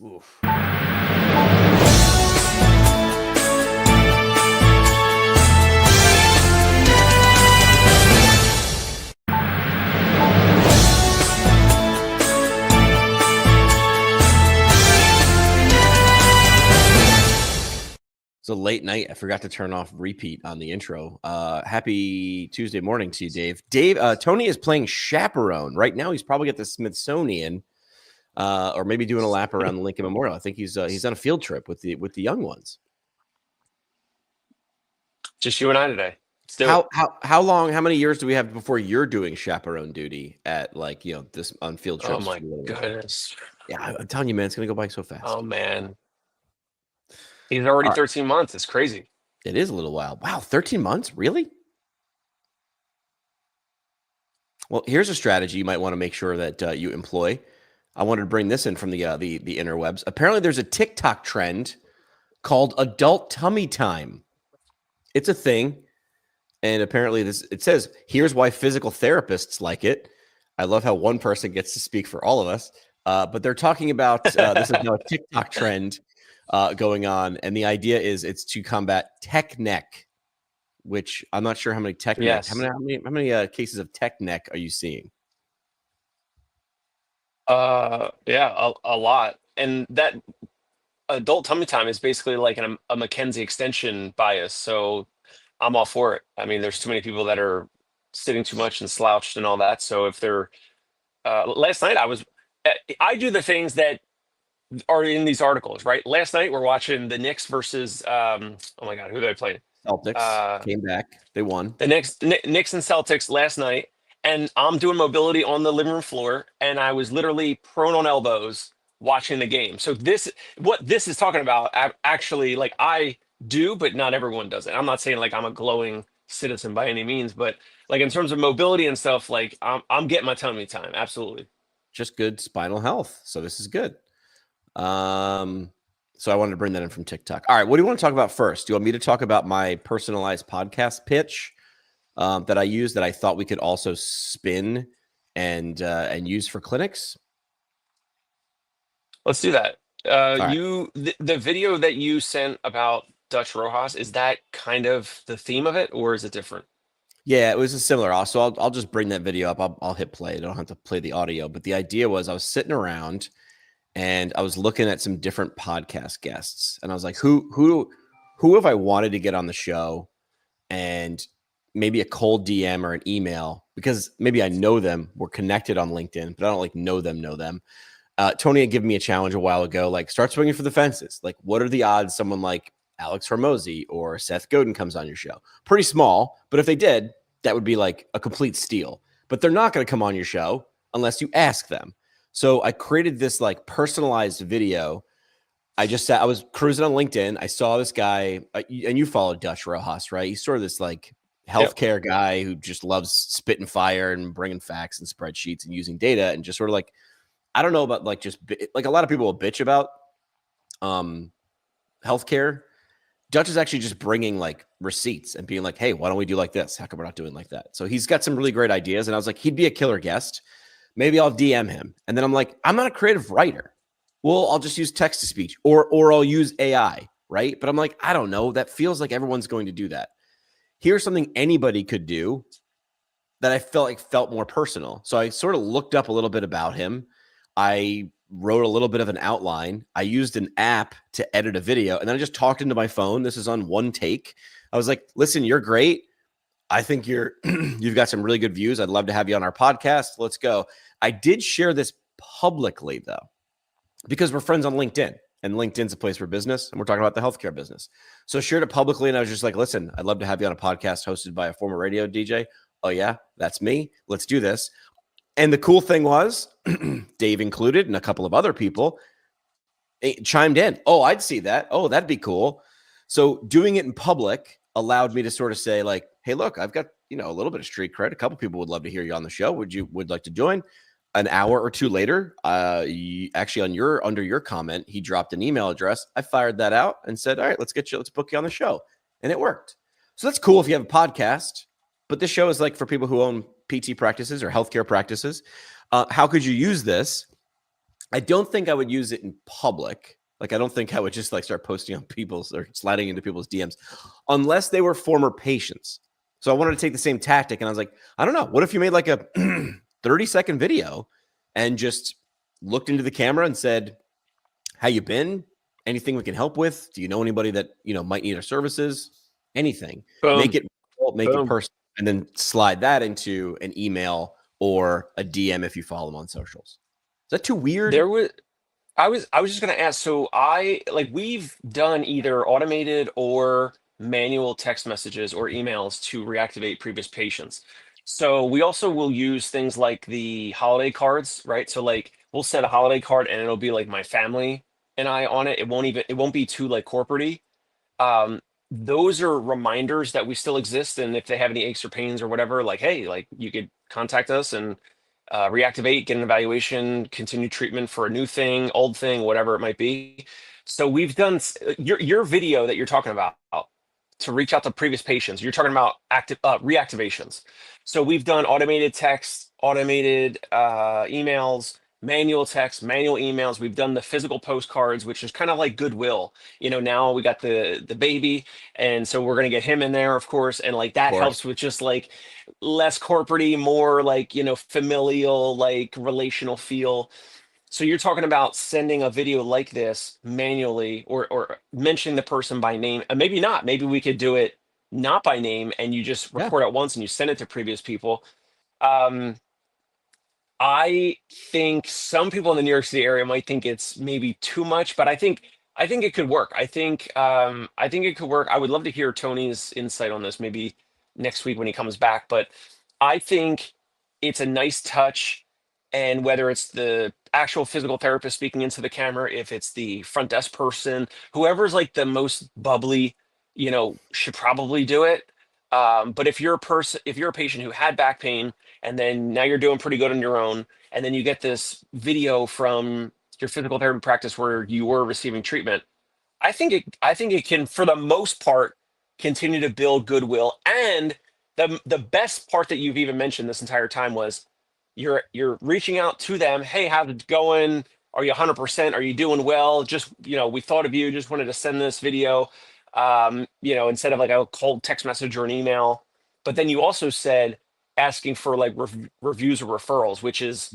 Oof. It's a late night. I forgot to turn off repeat on the intro. Happy Tuesday morning to you, Dave. Tony is playing Chaperone. Right now, he's probably at the Smithsonian or maybe doing a lap around the Lincoln Memorial. I think he's on a field trip with the young ones. Just you and I today. How many years do we have before you're doing chaperone duty at this on field trips? Oh my goodness. Yeah, I'm telling you, man, it's gonna go by so fast. Oh man. He's already 13 months. It's crazy. It is a little while. Wow, 13 months? Really? Well, here's a strategy you might want to make sure that you employ. I wanted to bring this in from the interwebs. Apparently, there's a TikTok trend called adult tummy time. It's a thing. And apparently it says, here's why physical therapists like it. I love how one person gets to speak for all of us. But they're talking about this is now a TikTok trend going on. And the idea is it's to combat tech neck, which I'm not sure how many tech neck. How many cases of tech neck are you seeing? Yeah, a lot. And that adult tummy time is basically like a McKenzie extension bias. So I'm all for it. I mean, there's too many people that are sitting too much and slouched and all that. So if they're last night I do the things that are in these articles, right? Last night we're watching the Knicks versus oh my God, who did I play? Celtics came back. They won. The Knicks and Celtics last night, and I'm doing mobility on the living room floor, and I was literally prone on elbows watching the game. So what this is talking about, actually, like I do, but not everyone does it. I'm not saying like I'm a glowing citizen by any means, but like in terms of mobility and stuff, like I'm getting my tummy time. Absolutely. Just good spinal health. So this is good. So I wanted to bring that in from TikTok. All right. What do you want to talk about first? Do you want me to talk about my personalized podcast pitch that I use that I thought we could also spin and use for clinics? Let's do that. The video that you sent about Dutch Rojas, is that kind of the theme of it, or is it different? Yeah, it was a similar. So I'll just bring that video up. I'll hit play. I don't have to play the audio. But the idea was I was sitting around and I was looking at some different podcast guests, and I was like, who have I wanted to get on the show, and maybe a cold DM or an email, because maybe I know them. We're connected on LinkedIn, but I don't like know them. Tony had given me a challenge a while ago, like start swinging for the fences. Like, what are the odds someone like Alex Hormozy or Seth Godin comes on your show? Pretty small, but if they did, that would be like a complete steal. But they're not going to come on your show unless you ask them. So I created this like personalized video. I was cruising on LinkedIn. I saw this guy, and you followed Dutch Rojas, right? He's sort of this like healthcare guy who just loves spitting fire and bringing facts and spreadsheets and using data, and just sort of like, I don't know about like just like a lot of people will bitch about healthcare. Dutch is actually just bringing like receipts and being like, hey, why don't we do like this? How come we're not doing like that? So he's got some really great ideas. And I was like, he'd be a killer guest. Maybe I'll DM him. And then I'm like, I'm not a creative writer. Well, I'll just use text to speech or I'll use AI, right? But I'm like, I don't know. That feels like everyone's going to do that. Here's something anybody could do that I felt more personal. So I sort of looked up a little bit about him. I wrote a little bit of an outline. I used an app to edit a video, and then I just talked into my phone. This is on one take. I was like, listen, you're great. I think you've got some really good views. I'd love to have you on our podcast. Let's go. I did share this publicly, though, because we're friends on LinkedIn, and LinkedIn's a place for business, and we're talking about the healthcare business. So I shared it publicly, and I was just like, listen, I'd love to have you on a podcast hosted by a former radio DJ. Oh, yeah, that's me. Let's do this. And the cool thing was, Dave included and a couple of other people chimed in. Oh, I'd see that. Oh, that'd be cool. So doing it in public allowed me to sort of say like, hey, look, I've got, a little bit of street cred. A couple people would love to hear you on the show. Would like to join? An hour or two later, actually under your comment, he dropped an email address. I fired that out and said, all right, let's book you on the show. And it worked. So that's cool if you have a podcast, but this show is like for people who own PT practices or healthcare practices. How could you use this? I don't think I would use it in public. Like, I don't think I would just like start posting on people's or sliding into people's DMs unless they were former patients. So I wanted to take the same tactic. And I was like, I don't know. What if you made like a 30-second video and just looked into the camera and said, how you been? Anything we can help with? Do you know anybody that, might need our services? Anything. Boom. Make it personal, and then slide that into an email or a DM if you follow them on socials. Is that too weird? I was just gonna ask. So we've done either automated or manual text messages or emails to reactivate previous patients. So we also will use things like the holiday cards, right? So like we'll send a holiday card and it'll be like my family and I on it. It won't be too like corporate-y. Those are reminders that we still exist, and if they have any aches or pains or whatever, like, hey, like you could contact us and reactivate, get an evaluation, continue treatment for a new thing, old thing, whatever it might be. So we've done your video that you're talking about to reach out to previous patients. You're talking about active reactivations. So we've done automated text, automated emails, manual text, manual emails. We've done the physical postcards, which is kind of like Goodwill. Now we got the baby, and so we're gonna get him in there, of course, and like that helps with just like less corporate-y, more like familial, like relational feel. So you're talking about sending a video like this manually or mentioning the person by name. And maybe not. Maybe we could do it not by name and you just record it once and you send it to previous people. I think some people in the New York City area might think it's maybe too much, but I think it could work. I think it could work. I would love to hear Tony's insight on this maybe next week when he comes back. But I think it's a nice touch. And whether it's the actual physical therapist speaking into the camera, if it's the front desk person, whoever's like the most bubbly, should probably do it. But if you're a patient who had back pain and then now you're doing pretty good on your own, and then you get this video from your physical therapy practice where you were receiving treatment, I think it can, for the most part, continue to build goodwill. And the best part that you've even mentioned this entire time was you're reaching out to them. Hey, how's it going? Are you 100%? Are you doing well? Just, we thought of you, just wanted to send this video, instead of like a cold text message or an email. But then you also said asking for like reviews or referrals, which is,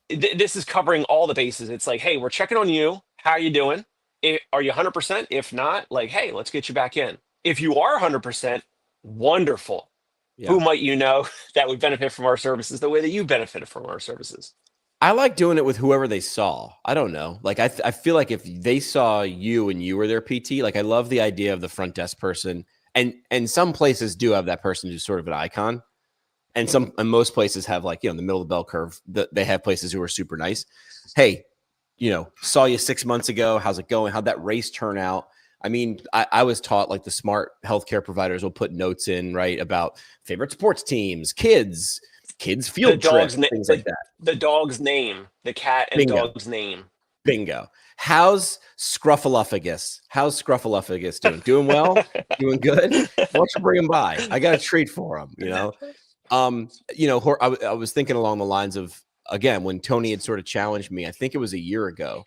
this is covering all the bases. It's like, hey, we're checking on you. How are you doing? Are you 100%? If not, like, hey, let's get you back in. If you are 100%, wonderful. Yeah. Who might that would benefit from our services the way that you benefited from our services? I like doing it with whoever they saw. I don't know. Like, I feel like if they saw you and you were their PT, like I love the idea of the front desk person. And some places do have that person who's sort of an icon. And most places have like, in the middle of the bell curve, they have places who are super nice. Hey, saw you 6 months ago. How's it going? How'd that race turn out? I mean, I was taught like the smart healthcare providers will put notes in, right, about favorite sports teams, kids field trips, things like that. The dog's name, the cat and dog's name. Bingo. How's Scruffaluffagus doing? Doing well? Doing good? Why don't you bring him by? I got a treat for him, I was thinking along the lines of, again, when Tony had sort of challenged me, I think it was a year ago.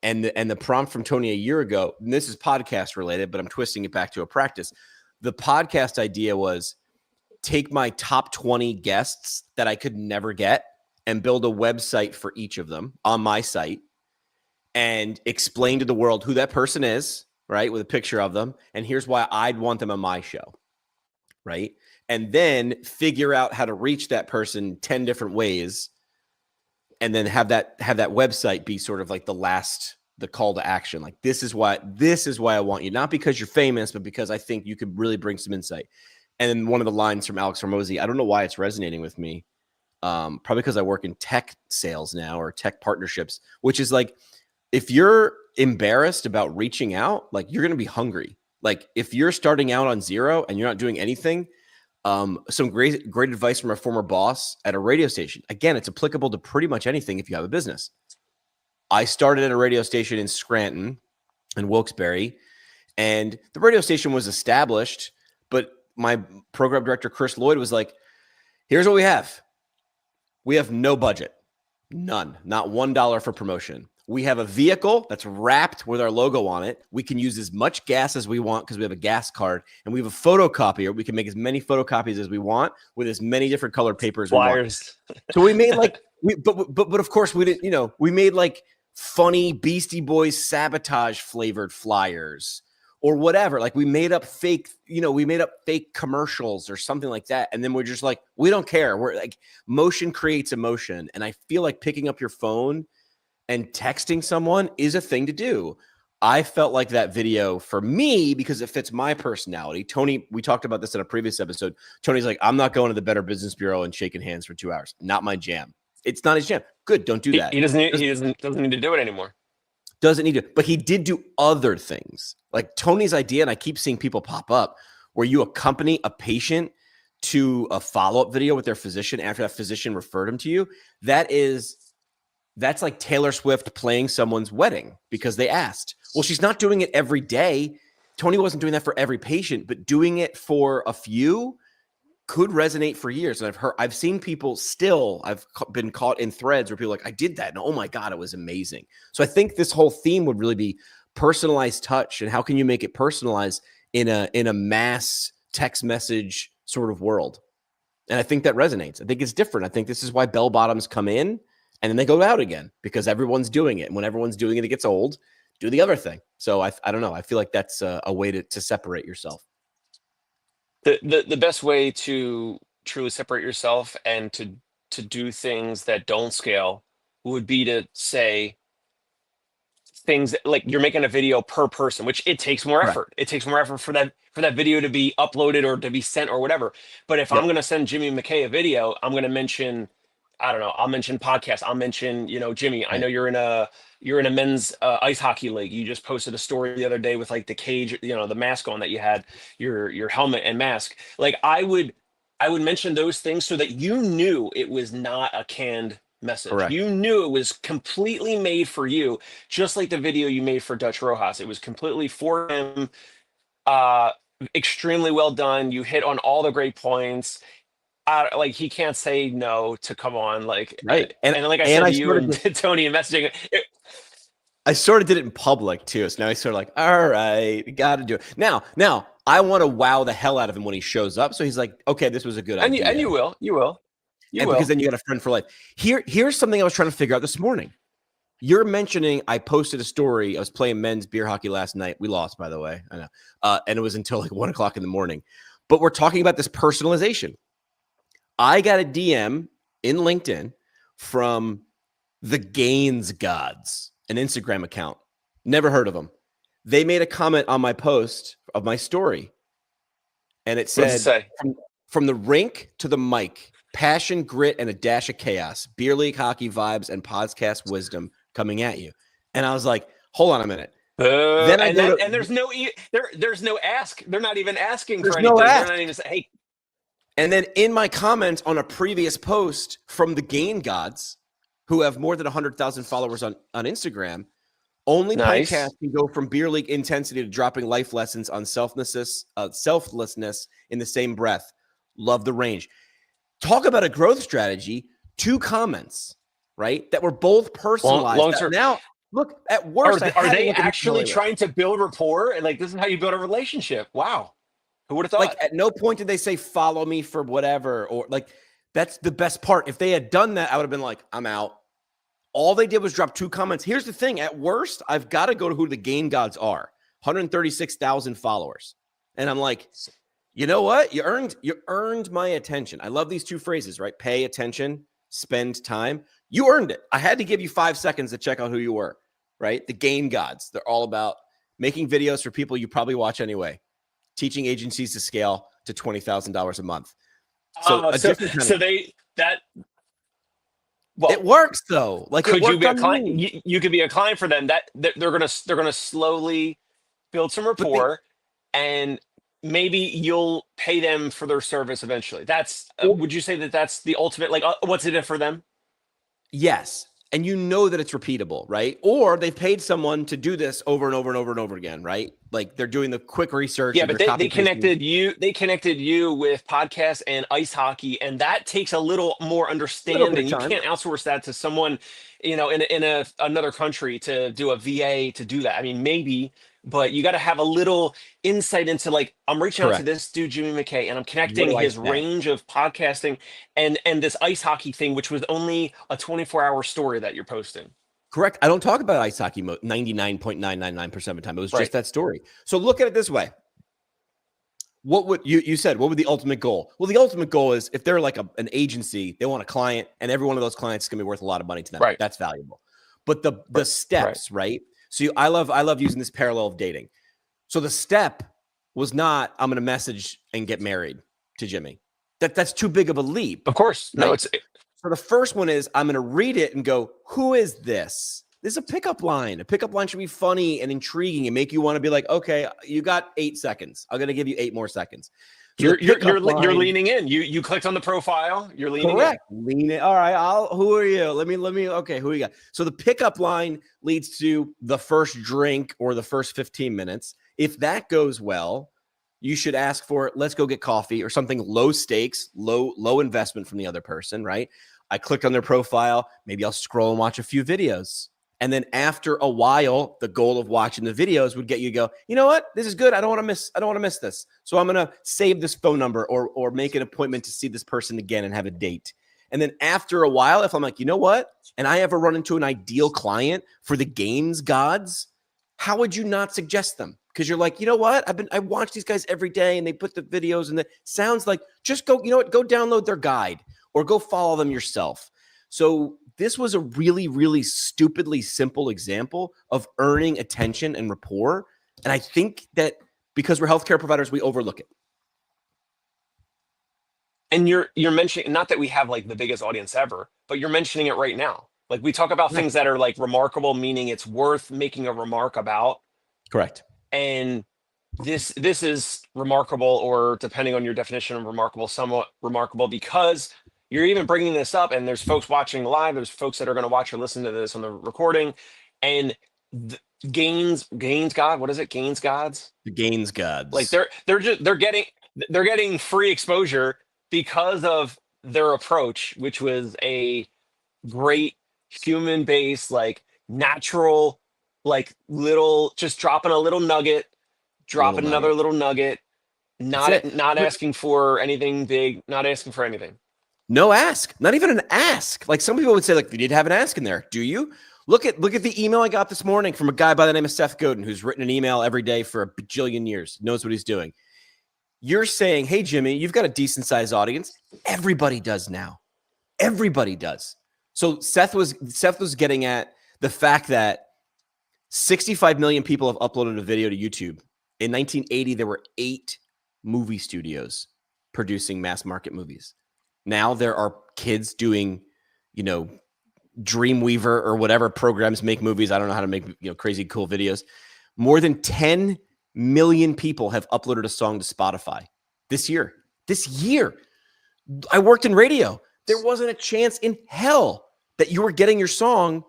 And the prompt from Tony a year ago, and this is podcast related, but I'm twisting it back to a practice. The podcast idea was take my top 20 guests that I could never get and build a website for each of them on my site and explain to the world who that person is, right, with a picture of them. And here's why I'd want them on my show, right? And then figure out how to reach that person 10 different ways. And then have that website be sort of like the call to action. Like, this is why I want you, not because you're famous, but because I think you could really bring some insight. And then one of the lines from Alex Hormozy, I don't know why it's resonating with me. Probably because I work in tech sales now or tech partnerships, which is like, if you're embarrassed about reaching out, like you're going to be hungry. Like if you're starting out on zero and you're not doing anything, some great advice from a former boss at a radio station. Again, it's applicable to pretty much anything if you have a business. I started at a radio station in Scranton and Wilkes-Barre, and the radio station was established, but my program director, Chris Lloyd, was like, here's what we have. We have no budget. None, not $1 for promotion. We have a vehicle that's wrapped with our logo on it. We can use as much gas as we want because we have a gas card, and we have a photocopier. We can make as many photocopies as we want with as many different colored papers we want. Flyers. So we made like, but of course we didn't. We made like funny Beastie Boys sabotage flavored flyers or whatever. Like we made up fake commercials or something like that. And then we're just like, we don't care. We're like, motion creates emotion. And I feel like picking up your phone and texting someone is a thing to do. I felt like that video for me, because it fits my personality. Tony, we talked about this in a previous episode. Tony's like, I'm not going to the Better Business Bureau and shaking hands for 2 hours. Not my jam. It's not his jam. Good. Don't do that. He doesn't need to do it anymore. Doesn't need to, but he did do other things. Like Tony's idea, and I keep seeing people pop up, where you accompany a patient to a follow-up video with their physician after that physician referred him to you. That's like Taylor Swift playing someone's wedding because they asked. Well, she's not doing it every day. Tony wasn't doing that for every patient, but doing it for a few could resonate for years. And I've seen people still, I've been caught in threads where people are like, I did that. And oh my God, it was amazing. So I think this whole theme would really be personalized touch. And how can you make it personalized in a mass text message sort of world? And I think that resonates. I think it's different. I think this is why bell bottoms come in and then they go out again because everyone's doing it. And when everyone's doing it, it gets old. Do the other thing. So I don't know. I feel like that's a way to separate yourself. The best way to truly separate yourself and to do things that don't scale would be to say things that, like, you're making a video per person, which it takes more effort. Right. It takes more effort for that video to be uploaded or to be sent or whatever. But if I'm going to send Jimmy McKay a video, I'm going to mention, I don't know, I'll mention podcasts. I'll mention, Jimmy, I know you're in a men's ice hockey league. You just posted a story the other day with like the cage, the mask on that you had, your helmet and mask. Like I would mention those things so that you knew it was not a canned message. Correct. You knew it was completely made for you, just like the video you made for Dutch Rojas. It was completely for him. Extremely well done. You hit on all the great points. Like he can't say no to come on, like right. And like I said to you and Tony and messaging. I sort of did it in public too. So now he's sort of like, all right, got to do it. Now I want to wow the hell out of him when he shows up. So he's like, okay, this was a good idea. And you will. Because then you got a friend for life. Here's something I was trying to figure out this morning. You're mentioning I posted a story. I was playing men's beer hockey last night. We lost, by the way. I know. And it was until like 1:00 in the morning. But we're talking about this personalization. I got a DM in LinkedIn from the Gains Gods, an Instagram account. Never heard of them. They made a comment on my post of my story. And it said, from the rink to the mic, passion, grit, and a dash of chaos, beer league hockey vibes and podcast wisdom coming at you. And I was like, hold on a minute. And there's no ask. They're not even asking for anything. They're not even saying, hey. And then in my comments on a previous post from the Gain Gods, who have more than 100,000 followers on Instagram, only podcast can go from beer league intensity to dropping life lessons on selflessness in the same breath. Love the range. Talk about a growth strategy. 2 comments, right? That were both personalized. Now, look, at worst, are they actually trying to build rapport? And like, this is how you build a relationship. Wow. Who would have thought? Like, at no point did they say, follow me for whatever, or like, that's the best part. If they had done that, I would have been like, I'm out. All they did was drop 2 comments. Here's the thing. At worst, I've got to go to who the Gain Gods are. 136,000 followers. And I'm like, you know what? You earned my attention. I love these 2 phrases, right? Pay attention, spend time. You earned it. I had to give you 5 seconds to check out who you were, right? The Gain Gods. They're all about making videos for people you probably watch anyway. Teaching agencies to scale to $20,000 a month. It works though. Like, could you be a client? You could be a client for them. That they're gonna slowly build some rapport, and maybe you'll pay them for their service eventually. That's would you say that that's the ultimate? Like, what's in it for them? Yes. and you know that it's repeatable, right? Or they've paid someone to do this over and over and over and over again, right? Like they're doing the quick research. Yeah, Or but they're they, copy they pasting. connected you. They connected you with podcasts and ice hockey, and that takes a little more Little bit of understanding. You time. can't outsource that to someone, in another country to do a VA to do that. I mean, maybe, but you got to have a little insight into like I'm reaching out to Correct. this dude Jimmy McKay, and I'm What connecting do I his say? range of podcasting and this ice hockey thing, which was only a 24-hour story that you're posting. Correct. I don't talk about ice hockey 99.999% of the time. It was Right. just that story. So look at it this way. What would you said? What would the ultimate goal? Well, the ultimate goal is if they're like an agency, they want a client, and every one of those clients is going to be worth a lot of money to them. Right. That's valuable. But the Right. steps, right? So I love using this parallel of dating. So the step was not I'm going to message and get married to Jimmy. That's too big of a leap. Of course. No, Right? it's So the first one is I'm going to read it and go, who is this? This is a pickup line. A pickup line should be funny and intriguing and make you want to be like, okay, you got 8 seconds. I'm going to give you 8 more seconds. So you're line, leaning in. You clicked on the profile. You're leaning correct. Lean it. All right. Who are you? Let me. Okay. Who you got? So the pickup line leads to the first drink or the first 15 minutes. If that goes well, you should ask for, let's go get coffee or something low stakes, low investment from the other person, right? I clicked on their profile. Maybe I'll scroll and watch a few videos. And then after a while, the goal of watching the videos would get you to go, you know what? This is good. I don't want to miss this. So I'm going to save this phone number or make an appointment to see this person again and have a date. And then after a while, if I'm like, you know what? And I ever run into an ideal client for the games gods, how would you not suggest them? Because you're like, you know what? I watch these guys every day and they put the videos and it sounds like just go, you know what? Go download their guide or go follow them yourself. So this was a really, really stupidly simple example of earning attention and rapport. And I think that because we're healthcare providers, we overlook it. And you're mentioning, not that we have like the biggest audience ever, but you're mentioning it right now. Like we talk about Right. things that are like remarkable, meaning it's worth making a remark about. Correct. And this is remarkable, or depending on your definition of remarkable, somewhat remarkable because you're even bringing this up and there's folks watching live. There's folks that are going to watch or listen to this on the recording, and Gains God, what is it? Gains gods? The gains gods. Like they're getting free exposure because of their approach, which was a great human based, like natural, like little, just dropping a little nugget, dropping another little nugget, not asking for anything big, not asking for anything. No ask, not even an ask. Like some people would say, like, you need to have an ask in there. Do you? Look at the email I got this morning from a guy by the name of Seth Godin, who's written an email every day for a bajillion years, knows what he's doing. You're saying, hey, Jimmy, you've got a decent sized audience. Everybody does now. Everybody does. So Seth was getting at the fact that 65 million people have uploaded a video to YouTube. In 1980, there were 8 movie studios producing mass market movies. Now there are kids doing, Dreamweaver or whatever programs make movies. I don't know how to make crazy cool videos. More than 10 million people have uploaded a song to Spotify this year. I worked in radio. There wasn't a chance in hell that you were getting your song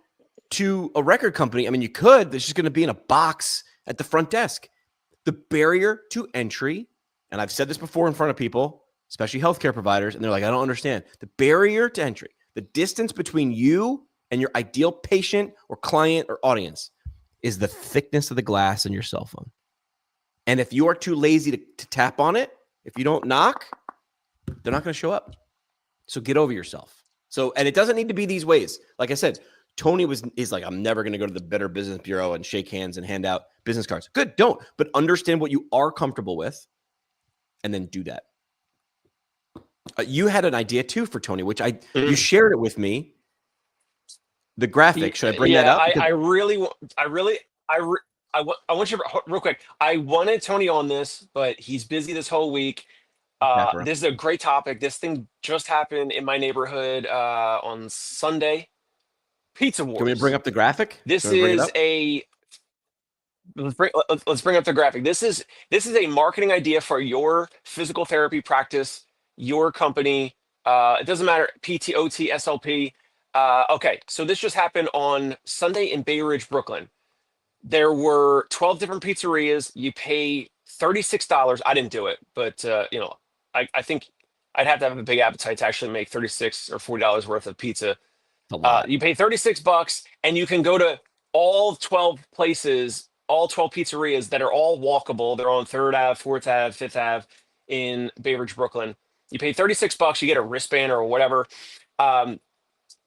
to a record company. I mean, you could. It's just going to be in a box at the front desk. The barrier to entry, and I've said this before in front of people, especially healthcare providers, and they're like, I don't understand. The barrier to entry, the distance between you and your ideal patient or client or audience is the thickness of the glass in your cell phone. And if you are too lazy to tap on it, if you don't knock, they're not going to show up. So get over yourself. So, and it doesn't need to be these ways. Like I said, Tony is like, I'm never going to go to the Better Business Bureau and shake hands and hand out business cards. Good, don't. But understand what you are comfortable with and then do that. You had an idea too for Tony, which you shared it with me. The graphic, should I bring that up? I want you real quick. I wanted Tony on this, but he's busy this whole week. This is a great topic. This thing just happened in my neighborhood on Sunday. Pizza Wars. Can we bring up the graphic? This is let's bring up the graphic. This is a marketing idea for your physical therapy practice, your company. It doesn't matter, PT, OT, SLP. Okay, so this just happened on Sunday in Bay Ridge, Brooklyn. There were 12 different pizzerias. You pay $36. I didn't do it, but I think I'd have to have a big appetite to actually make 36 or $40 worth of pizza. A lot. You pay $36 and you can go to all 12 places, all 12 pizzerias that are all walkable. They're on 3rd Ave, 4th Ave, 5th Ave in Bay Ridge, Brooklyn. You pay $36, you get a wristband or whatever. Um,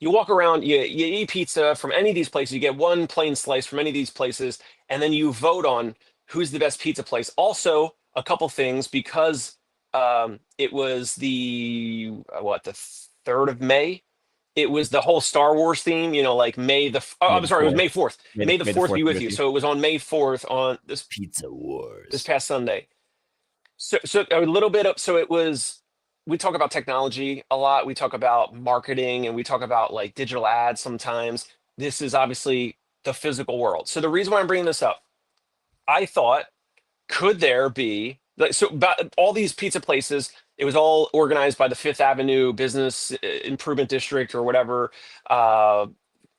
you walk around, you eat pizza from any of these places, you get one plain slice from any of these places, and then you vote on who's the best pizza place. Also, a couple things because it was the 3rd of May. It was the whole Star Wars theme, like I'm sorry, it was May 4th. May the 4th be with you. So it was on May 4th on this Pizza Wars this past Sunday. So a little bit of so it was we talk about technology a lot. We talk about marketing and we talk about like digital ads sometimes. This is obviously the physical world. So the reason why I'm bringing this up, I thought, could there be about all these pizza places? It was all organized by the Fifth Avenue Business Improvement District or whatever, and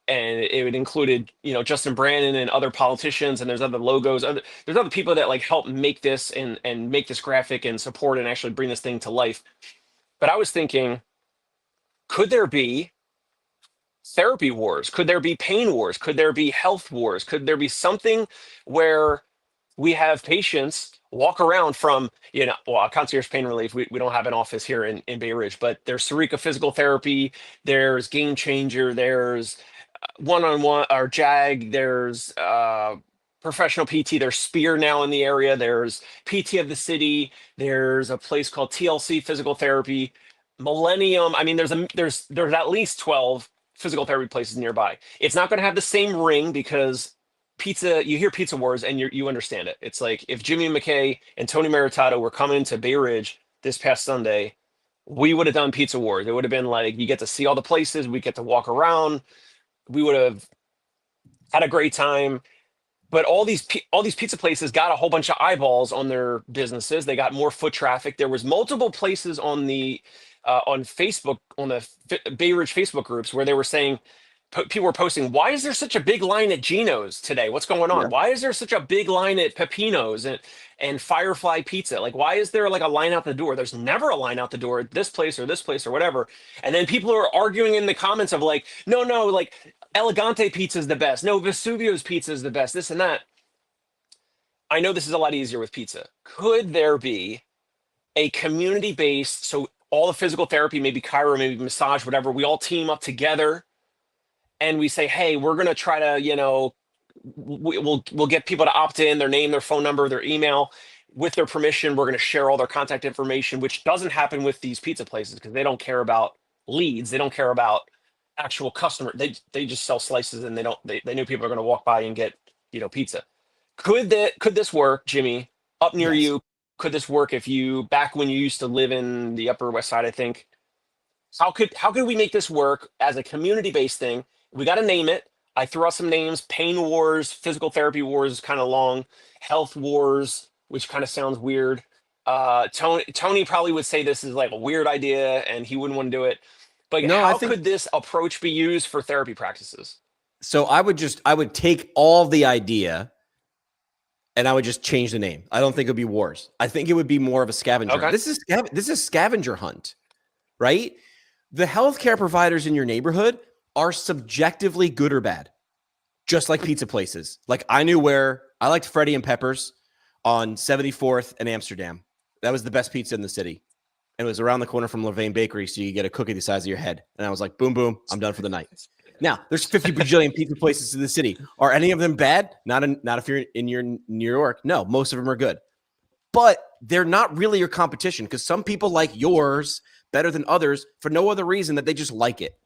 it included Justin Brandon and other politicians, and there's other logos. There's other people that like help make this and make this graphic and support and actually bring this thing to life. But I was thinking, could there be therapy wars? Could there be pain wars? Could there be health wars? Could there be something where we have patients walk around from, concierge pain relief. We don't have an office here in Bay Ridge, but there's Sarika Physical Therapy, there's Game Changer, there's one-on-one or JAG, there's professional PT, there's Spear now in the area, there's PT of the City, there's a place called TLC Physical Therapy, Millennium. I mean, there's at least 12 physical therapy places nearby. It's not going to have the same ring because pizza, you hear Pizza Wars and you understand it. It's like if Jimmy McKay and Tony Maritato were coming to Bay Ridge this past Sunday, we would have done Pizza Wars. It would have been like, you get to see all the places, we get to walk around, we would have had a great time. But all these pizza places got a whole bunch of eyeballs on their businesses. They got more foot traffic. There was multiple places on the on Facebook, on the Bay Ridge Facebook groups where they were saying, people were posting, why is there such a big line at Gino's today? What's going on? Yeah. Why is there such a big line at Pepino's and Firefly Pizza? Like, why is there like a line out the door? There's never a line out the door at this place or whatever. And then people are arguing in the comments of like, no, like Elegante Pizza is the best. No, Vesuvio's Pizza is the best, this and that. I know this is a lot easier with pizza. Could there be a community-based, so all the physical therapy, maybe chiro, maybe massage, whatever, we all team up together and we say, hey, we're going to try to, we'll get people to opt in, their name, their phone number, their email. With their permission, we're going to share all their contact information, which doesn't happen with these pizza places because they don't care about leads. They don't care about actual customer. They just sell slices and they knew people are going to walk by and get, pizza. Could this work, Jimmy, up near Yes. you? Could this work if back when you used to live in the Upper West Side, I think? How could we make this work as a community-based thing? We got to name it. I threw out some names: Pain Wars, Physical Therapy Wars is kind of long, Health Wars, which kind of sounds weird. Tony probably would say this is like a weird idea and he wouldn't want to do it. But No, how could this approach be used for therapy practices? So I would take all the idea and I would just change the name. I don't think it would be wars. I think it would be more of a scavenger. Okay. This is scavenger hunt, right? The healthcare providers in your neighborhood are subjectively good or bad, just like pizza places. Like I knew where I liked Freddie and Pepper's on 74th and Amsterdam. That was the best pizza in the city. And it was around the corner from Levain Bakery, so you get a cookie the size of your head. And I was like, boom, boom, I'm done for the night. Now, there's 50 bajillion pizza places in the city. Are any of them bad? Not if you're in New York. No, most of them are good. But they're not really your competition because some people like yours better than others for no other reason that they just like it.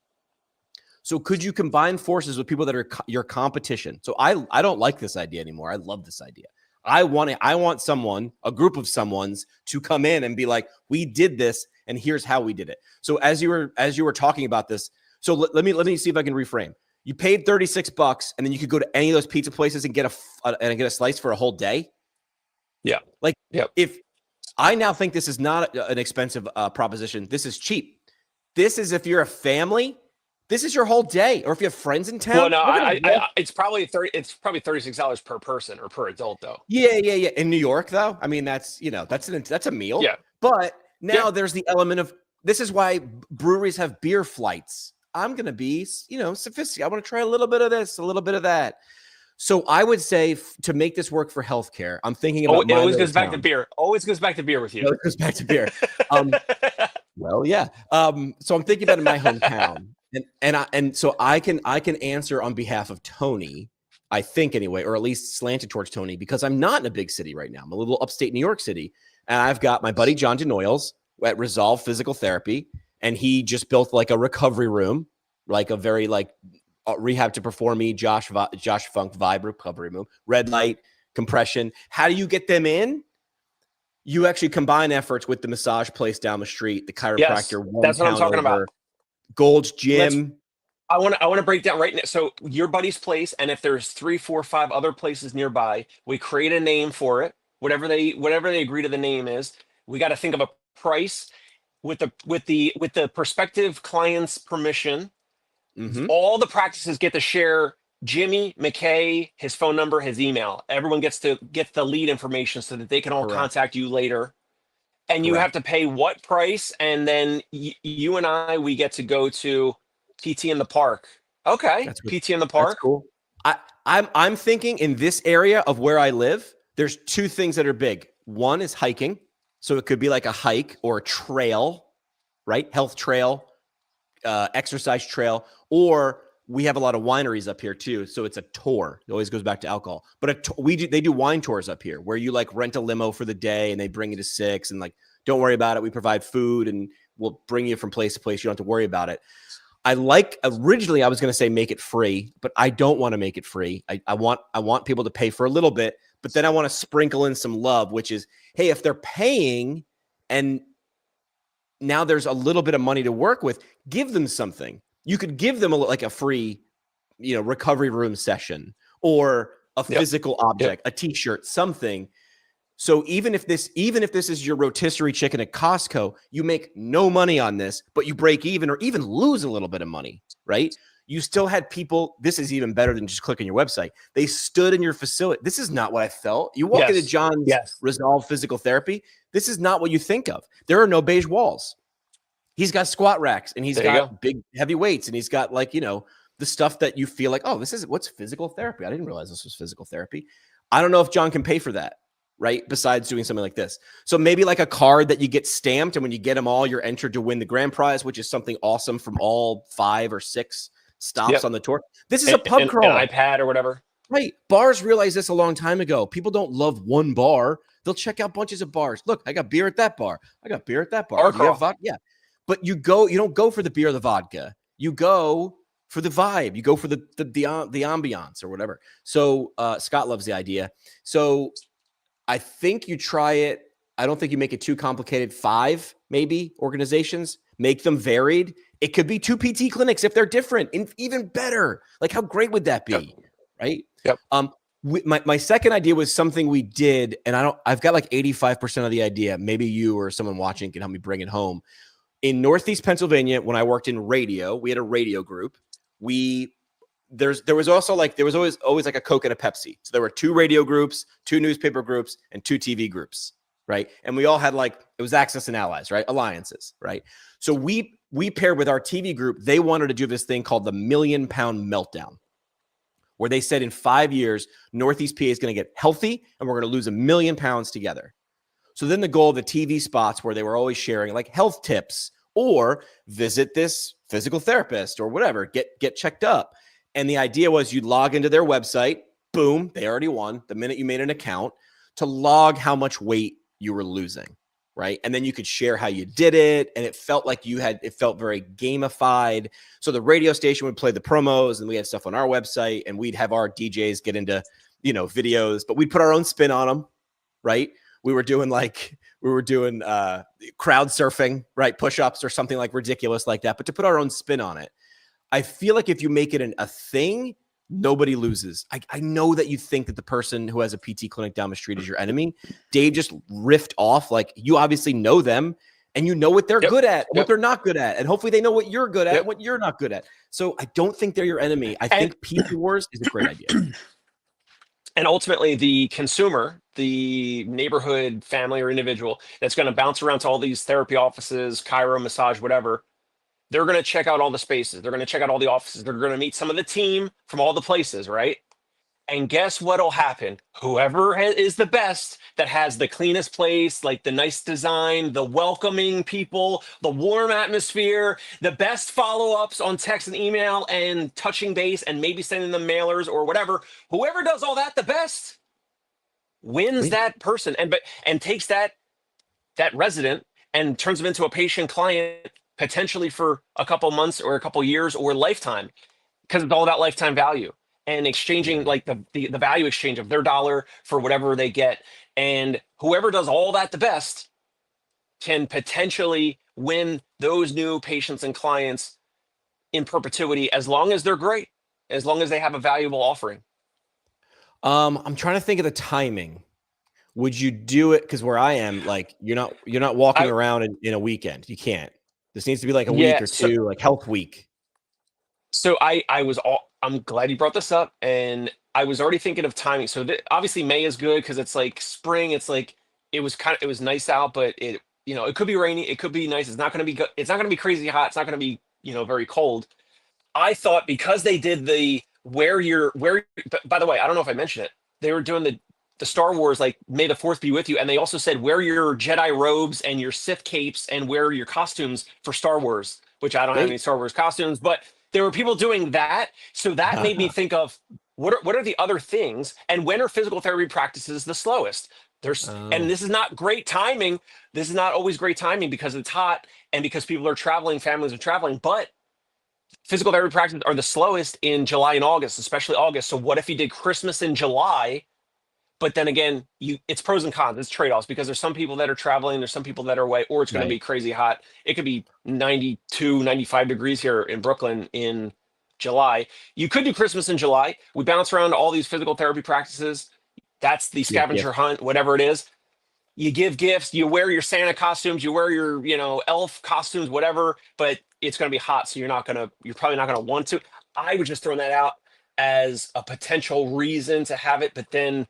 So could you combine forces with people that are your competition? So I don't like this idea anymore. I love this idea. I want someone, a group of someones to come in and be like, we did this and here's how we did it. So as you were talking about this, so let me see if I can reframe. You paid $36 and then you could go to any of those pizza places and get a slice for a whole day. Yeah. Like yep. If I now think this is not an expensive proposition, this is cheap. This is if you're a family This is your whole day. Or if you have friends in town, Well, no, we're gonna walk. it's probably $36 per person or per adult though. Yeah. In New York, though, I mean, that's a meal. Yeah. But now Yeah. there's the element of this is why breweries have beer flights. I'm gonna be, sophisticated. I want to try a little bit of this, a little bit of that. So I would say to make this work for healthcare, I'm thinking about. It always goes back to beer. Always goes back to beer with you. It goes back to beer. Well, yeah. So I'm thinking about in my hometown, and so I can answer on behalf of Tony, I think anyway, or at least slanted towards Tony, because I'm not in a big city right now. I'm a little upstate New York City, and I've got my buddy John DeNoyles at Resolve Physical Therapy, and he just built like a recovery room, like a very like rehab to perform me, Josh Funk vibe recovery room, red light, compression. How do you get them in? You actually combine efforts with the massage place down the street, the chiropractor. Yes, that's what I'm talking about. Gold's Gym. I want to break down right now. So your buddy's place, and if there's 3, 4, 5 other places nearby, we create a name for it. Whatever they agree to the name is. We got to think of a price with the prospective client's permission. Mm-hmm. All the practices get to share Jimmy McKay, his phone number, his email. Everyone gets to get the lead information so that they can all contact you later. And you have to pay what price? And then you and I, we get to go to PT in the park. Okay, PT in the park. That's cool. I'm thinking in this area of where I live, there's 2 things that are big. One is hiking. So it could be like a hike or a trail, right? Health trail, exercise trail, or we have a lot of wineries up here too. So it's a tour. It always goes back to alcohol, but they do wine tours up here where you like rent a limo for the day and they bring you to 6 and like, don't worry about it. We provide food and we'll bring you from place to place. You don't have to worry about it. Originally I was going to say, make it free, but I don't want to make it free. I want people to pay for a little bit, but then I want to sprinkle in some love, which is, hey, if they're paying and now there's a little bit of money to work with, give them something. You could give them a free, recovery room session or a physical object, a t-shirt, something. So even if this is your rotisserie chicken at Costco, you make no money on this, but you break even or even lose a little bit of money, right? You still had people. This is even better than just clicking your website. They stood in your facility. This is not what I felt. You walk into John's Resolve Physical Therapy. This is not what you think of. There are no beige walls. He's got squat racks and he's got big heavy weights and he's got the stuff that you feel like, oh, what's physical therapy? I didn't realize this was physical therapy. I don't know if John can pay for that, right? Besides doing something like this. So maybe like a card that you get stamped and when you get them all, you're entered to win the grand prize, which is something awesome from all 5 or 6 stops on the tour. This is a pub crawl. An iPad or whatever. Right. Bars realized this a long time ago. People don't love one bar. They'll check out bunches of bars. Look, I got beer at that bar. I got beer at that bar. Yeah. But you don't go for the beer or the vodka. You go for the vibe. You go for the ambiance or whatever. So Scott loves the idea. So I think you try it. I don't think you make it too complicated. 5 maybe organizations. Make them varied. It could be 2 PT clinics if they're different. And even better. Like how great would that be? Right? Yep. My second idea was something we did, and I've got like 85% of the idea. Maybe you or someone watching can help me bring it home. In Northeast Pennsylvania, when I worked in radio, we had a radio group. There was always like a Coke and a Pepsi. So there were 2 radio groups, 2 newspaper groups, and 2 TV groups, right? And we all had it was Access and Allies, right? Alliances, right? So we paired with our TV group. They wanted to do this thing called the £1 Million Meltdown, where they said in 5 years, Northeast PA is going to get healthy and we're going to lose £1 million together. So then the goal of the TV spots where they were always sharing like health tips or visit this physical therapist or whatever, get checked up. And the idea was you'd log into their website, boom, they already won the minute you made an account to log how much weight you were losing, right? And then you could share how you did it. And it felt like it felt very gamified. So the radio station would play the promos and we had stuff on our website and we'd have our DJs get into, videos, but we'd put our own spin on them, right? We were doing crowd surfing, right? Push-ups or something like ridiculous like that, but to put our own spin on it. I feel like if you make it a thing, nobody loses. I know that you think that the person who has a PT clinic down the street is your enemy. Dave just riffed off. Like you obviously know them and you know what they're Yep. good at and what Yep. they're not good at. And hopefully they know what you're good at Yep. and what you're not good at. So I don't think they're your enemy. I And think PC Wars is a great idea. and ultimately the consumer, the neighborhood family or individual that's going to bounce around to all these therapy offices, chiro, massage, whatever, they're going to check out all the spaces. They're going to check out all the offices. They're going to meet some of the team from all the places, right? And guess what'll happen? Whoever is the best, that has the cleanest place, like the nice design, the welcoming people, the warm atmosphere, the best follow-ups on text and email and touching base and maybe sending them mailers or whatever. Whoever does all that the best wins that person and takes that resident and turns them into a patient client potentially for a couple months or a couple years or lifetime, because it's all about lifetime value and exchanging like the value exchange of their dollar for whatever they get. And whoever does all that the best can potentially win those new patients and clients in perpetuity, as long as they're great, as long as they have a valuable offering. I'm trying to think of the timing. Would you do it? Because where I am, like you're not walking around in a weekend. You can't. This needs to be like a week or two, like health week. So I'm glad you brought this up, and I was already thinking of timing. So obviously May is good because it's like spring. It's like it was nice out, but it could be rainy, it could be nice. It's not going to be good. It's not going to be crazy hot. It's not going to be very cold. I thought because they did the by the way, I don't know if I mentioned it. They were doing the Star Wars, like May the Fourth be with you, and they also said wear your Jedi robes and your Sith capes and wear your costumes for Star Wars, which I don't have any Star Wars costumes, but there were people doing that. So that made me think of what are the other things, and when are physical therapy practices the slowest? And this is not great timing. This is not always great timing because it's hot and because people are traveling, families are traveling, but physical therapy practices are the slowest in July and August, especially August. So what if you did Christmas in July? But then again, it's pros and cons, it's trade-offs, because there's some people that are traveling, there's some people that are away, or it's going to be crazy hot. It could be 92, 95 degrees here in Brooklyn in July. You could do Christmas in July. We bounce around to all these physical therapy practices. That's the scavenger hunt, whatever it is. You give gifts, you wear your Santa costumes, you wear your, elf costumes, whatever, but it's going to be hot. So you're probably not going to want to. I would just throw that out as a potential reason to have it. But then,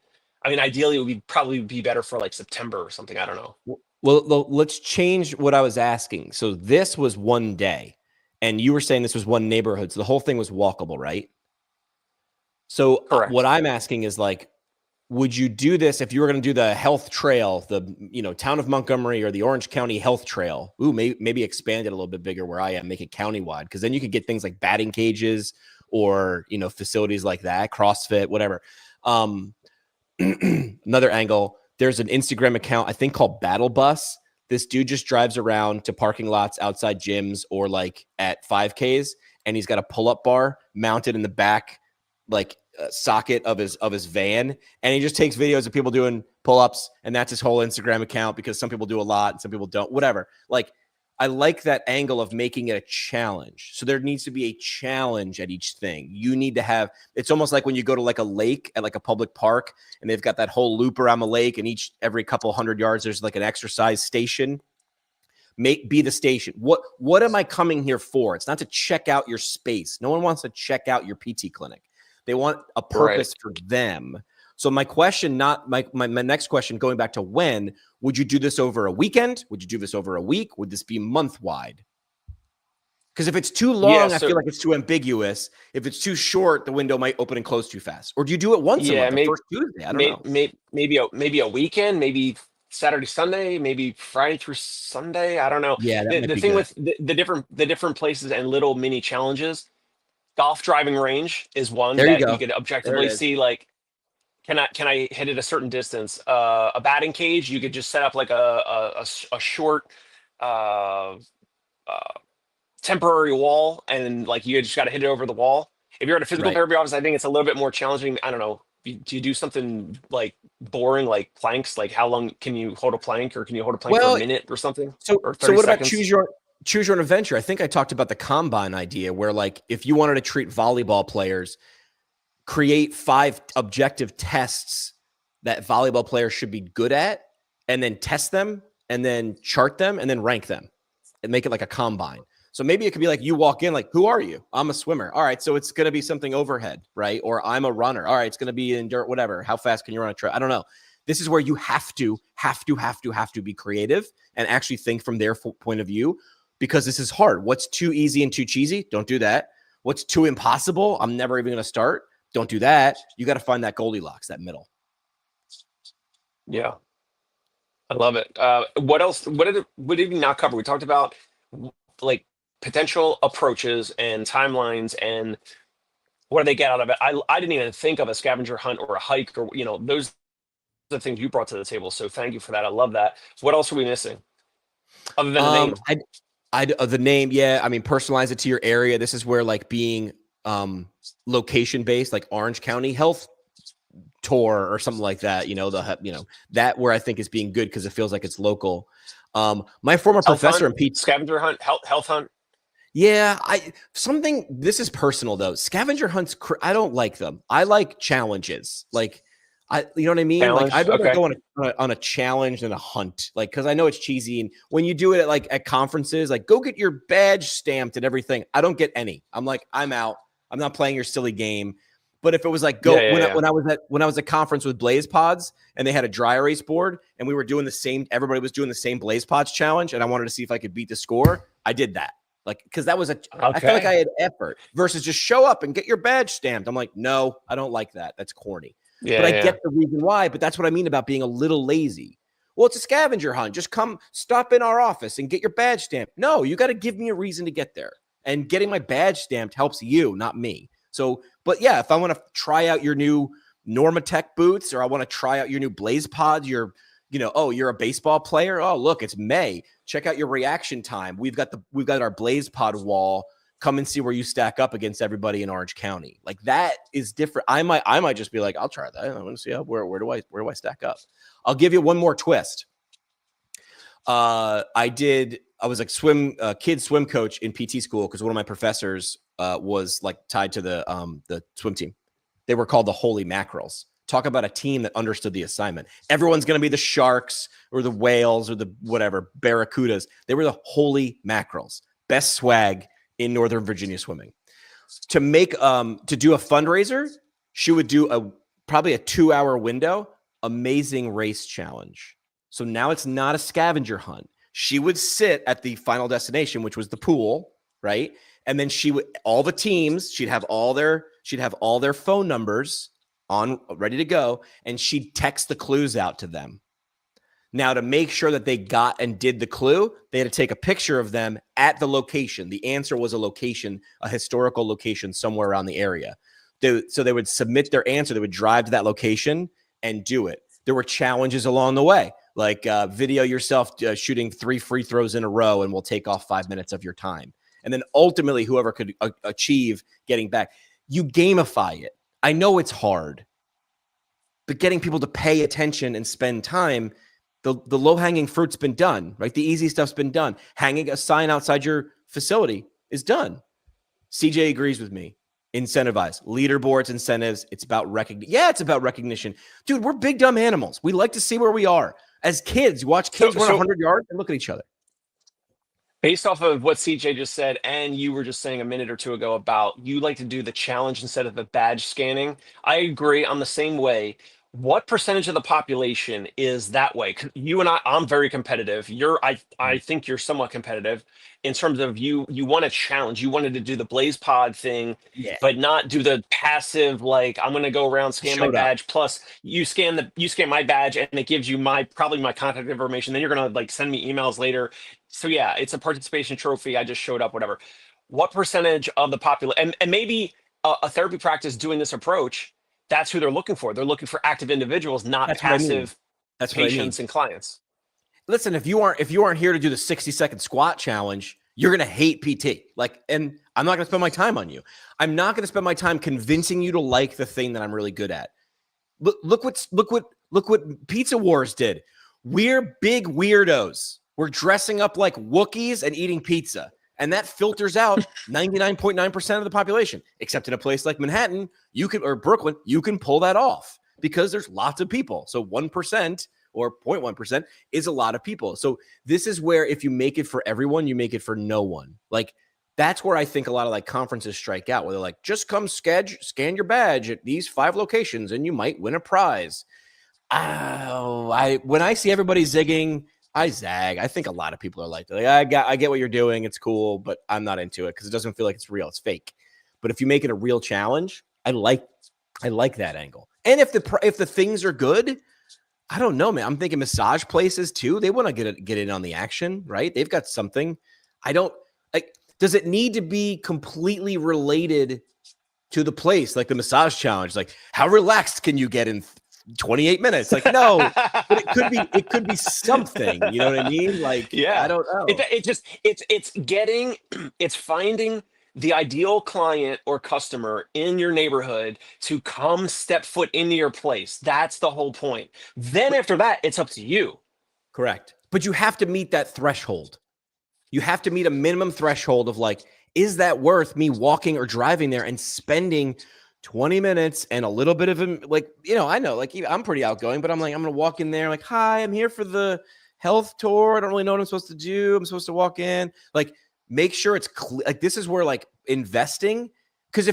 ideally it would probably be better for like September or something. I don't know. Well, let's change what I was asking. So this was one day and you were saying this was one neighborhood. So the whole thing was walkable, right? So what I'm asking is like, would you do this if you were going to do the health trail, the town of Montgomery or the Orange County health trail? Ooh, maybe expand it a little bit bigger where I am, make it countywide, because then you could get things like batting cages or facilities like that, CrossFit, whatever. Another angle. There's an Instagram account I think called Battle Bus. This dude just drives around to parking lots outside gyms or like at 5Ks, and he's got a pull-up bar mounted in the back, like socket of his van, and he just takes videos of people doing pull-ups, and that's his whole Instagram account, because some people do a lot and some people don't, whatever. Like, I like that angle of making it a challenge. So there needs to be a challenge at each thing. You need to have, it's almost like when you go to like a lake at like a public park and they've got that whole loop around the lake, and every couple hundred yards there's like an exercise station. Be the station. What am I coming here for? It's not to check out your space. No one wants to check out your PT clinic. They want a purpose for them. So my question, my next question, going back to when, would you do this over a weekend? Would you do this over a week? Would this be month wide? Because if it's too long, I feel like it's too ambiguous. If it's too short, the window might open and close too fast. Or do you do it once a month, the first Tuesday? I don't know. Maybe a weekend, maybe Saturday, Sunday, maybe Friday through Sunday. I don't know. Yeah, the thing with the different places and little mini challenges. Golf driving range is one that you could objectively see, like, can I hit it a certain distance? A batting cage, you could just set up like a short temporary wall, and like you just got to hit it over the wall. If you're at a physical therapy office, I think it's a little bit more challenging. I don't know. Do you do something like boring, like planks? Like how long can you hold a plank, or can you hold a plank for a minute or something? So or what about choose your own adventure? I think I talked about the combine idea, where like if you wanted to treat volleyball players, create 5 objective tests that volleyball players should be good at, and then test them and then chart them and then rank them and make it like a combine. So maybe it could be like you walk in like, who are you? I'm a swimmer. All right. So it's going to be something overhead, right? Or I'm a runner. All right. It's going to be in dirt, whatever. How fast can you run a trail? I don't know. This is where you have to be creative and actually think from their point of view, because this is hard. What's too easy and too cheesy? Don't do that. What's too impossible? I'm never even going to start. Don't do that. You got to find that Goldilocks, that middle. Yeah. I love it. What else? What did we not cover? We talked about like potential approaches and timelines and what do they get out of it. I didn't even think of a scavenger hunt or a hike or, those are the things you brought to the table. So thank you for that. I love that. What else are we missing other than the name? The name. Yeah. I mean, personalize it to your area. This is where like being location based, like Orange County Health Tour or something like that, that where I think is being good because it feels like it's local. My former professor in Pete scavenger hunt, health hunt. Yeah, this is personal though. Scavenger hunts, I don't like them. I like challenges. Like, you know what I mean? Challenge? Like, I'd rather go on a challenge than a hunt. Like, because I know it's cheesy, and when you do it at conferences, like, go get your badge stamped and everything. I don't get any. I'm like, I'm out. I'm not playing your silly game. But if it was like when I was at conference with Blaze Pods and they had a dry erase board and we were doing the same, everybody was doing the same Blaze Pods challenge, and I wanted to see if I could beat the score, I did that. Like, because that was I felt like I had effort versus just show up and get your badge stamped. I'm like, no, I don't like that. That's corny. But I get the reason why. But that's what I mean about being a little lazy. Well, it's a scavenger hunt. Just come stop in our office and get your badge stamped. No, you got to give me a reason to get there. And getting my badge stamped helps you, not me. So, but yeah, if I want to try out your new Normatec boots, or I want to try out your new Blaze Pods, you're a baseball player. Oh, look, it's May. Check out your reaction time. We've got our Blaze Pod wall. Come and see where you stack up against everybody in Orange County. Like, that is different. I might just be like, I'll try that. I want to see where do I stack up. I'll give you one more twist. I was like kid swim coach in PT school because one of my professors was like tied to the swim team. They were called the Holy Mackerels. Talk about a team that understood the assignment. Everyone's going to be the Sharks or the Whales or the whatever, Barracudas. They were the Holy Mackerels. Best swag in Northern Virginia swimming. To do a fundraiser, she would do probably a 2-hour window, amazing race challenge. So now it's not a scavenger hunt. She would sit at the final destination, which was the pool, right? And then all the teams, she'd have all their phone numbers on ready to go, and she'd text the clues out to them. Now, to make sure that they got and did the clue, they had to take a picture of them at the location. The answer was a location, a historical location somewhere around the area. So they would submit their answer. They would drive to that location and do it. There were challenges along the way, like video yourself shooting 3 free throws in a row, and we'll take off 5 minutes of your time. And then ultimately, whoever could achieve getting back, you gamify it. I know it's hard, but getting people to pay attention and spend time, the low-hanging fruit's been done, right? The easy stuff's been done. Hanging a sign outside your facility is done. CJ agrees with me. Incentivize. Leaderboards, incentives. It's about recognition. Yeah, it's about recognition. Dude, we're big, dumb animals. We like to see where we are. As kids, you watch kids run 100 yards and look at each other. Based off of what CJ just said, and you were just saying a minute or two ago about you like to do the challenge instead of the badge scanning, I agree. I'm the same way. What percentage of the population is that way? You and I'm very competitive. I think you're somewhat competitive in terms of you want to challenge. You wanted to do the Blaze Pod thing, but not do the passive, like, I'm going to go around, scan my badge. Plus you scan my badge and it gives you probably my contact information. Then you're going to like send me emails later. So yeah, it's a participation trophy. I just showed up, whatever. What percentage of the population, and maybe a therapy practice doing this approach, that's who they're looking for. They're looking for active individuals, not passive patients and clients. Listen, if you aren't here to do the 60-second squat challenge, you're going to hate PT. And I'm not going to spend my time on you. I'm not going to spend my time convincing you to like the thing that I'm really good at. Look what Pizza Wars did. We're big weirdos. We're dressing up like Wookiees and eating pizza. And that filters out 99.9% of the population, except in a place like Manhattan, or Brooklyn, you can pull that off because there's lots of people. So 1% or 0.1% is a lot of people. So this is where if you make it for everyone, you make it for no one. Like that's where I think a lot of like conferences strike out, where they're like, just come scan your badge at these 5 locations and you might win a prize. When I see everybody zigging, I zag. I think a lot of people are like I get what you're doing. It's cool, but I'm not into it because it doesn't feel like it's real. It's fake. But if you make it a real challenge, I like that angle. And if the things are good, I don't know, man. I'm thinking massage places too. They want to get in on the action, right? They've got something. I don't like. Does it need to be completely related to the place, like the massage challenge? Like, how relaxed can you get in 28 minutes? Like, no, but it could be something. You know what I mean? Like, Yeah. I don't know. It's finding the ideal client or customer in your neighborhood to come step foot into your place. That's the whole point. Then after that, it's up to you. Correct. But you have to meet that threshold. You have to meet a minimum threshold of like, is that worth me walking or driving there and spending 20 minutes and a little bit of like, I know, like I'm pretty outgoing, but I'm like, I'm going to walk in there like, hi, I'm here for the health tour. I don't really know what I'm supposed to do. I'm supposed to walk in, like, make sure it's clear. Like, this is where like investing, because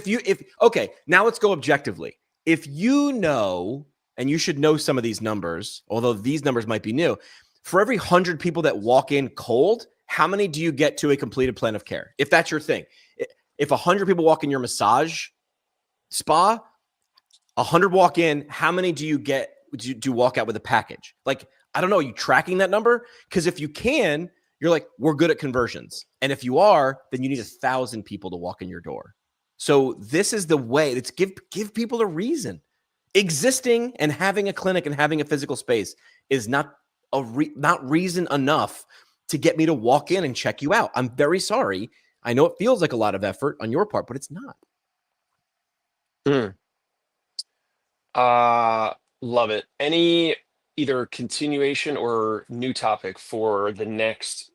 okay, now let's go objectively. If and you should know some of these numbers, although these numbers might be new, for every 100 people that walk in cold, how many do you get to a completed plan of care? If that's your thing, if 100 people walk in your massage spa, 100 walk in, how many do you get? Do you walk out with a package? Like, I don't know. Are you tracking that number? Because if you can, you're like, we're good at conversions. And if you are, then you need 1,000 people to walk in your door. So this is the way. It's give people a reason. Existing and having a clinic and having a physical space is not reason enough to get me to walk in and check you out. I'm very sorry. I know it feels like a lot of effort on your part, but it's not. Love it. Any either continuation or new topic for the next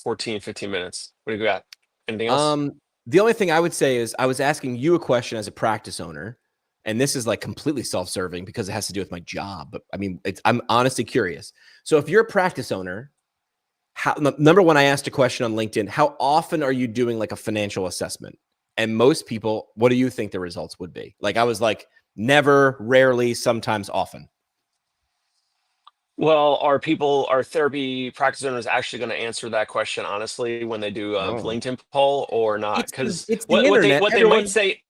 14, 15 minutes? What do you got? Anything else? The only thing I would say is I was asking you a question as a practice owner, and this is like completely self-serving because it has to do with my job. But I mean, I'm honestly curious. So if you're a practice owner, number one, I asked a question on LinkedIn, how often are you doing like a financial assessment? And most people, what do you think the results would be? Like, I was like, never, rarely, sometimes, often. Well, are therapy practice owners actually going to answer that question honestly when they do a LinkedIn poll or not? Because it's the internet. What they might say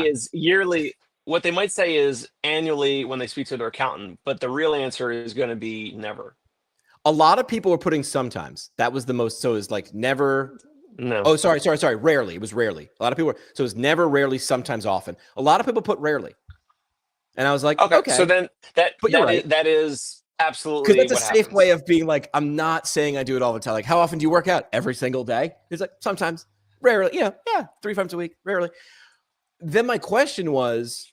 is yearly. What they might say is annually when they speak to their accountant, but the real answer is going to be never. A lot of people were putting sometimes. That was the most. So it's like never. No. Oh, sorry. Rarely. It was rarely. A lot of people so it's never, rarely, sometimes, often. A lot of people put rarely. And I was like, okay. So then that is absolutely, because that's a safe way of being like, I'm not saying I do it all the time. Like, how often do you work out? Every single day? It's like, sometimes, rarely. Yeah, 3 times a week, rarely. Then my question was,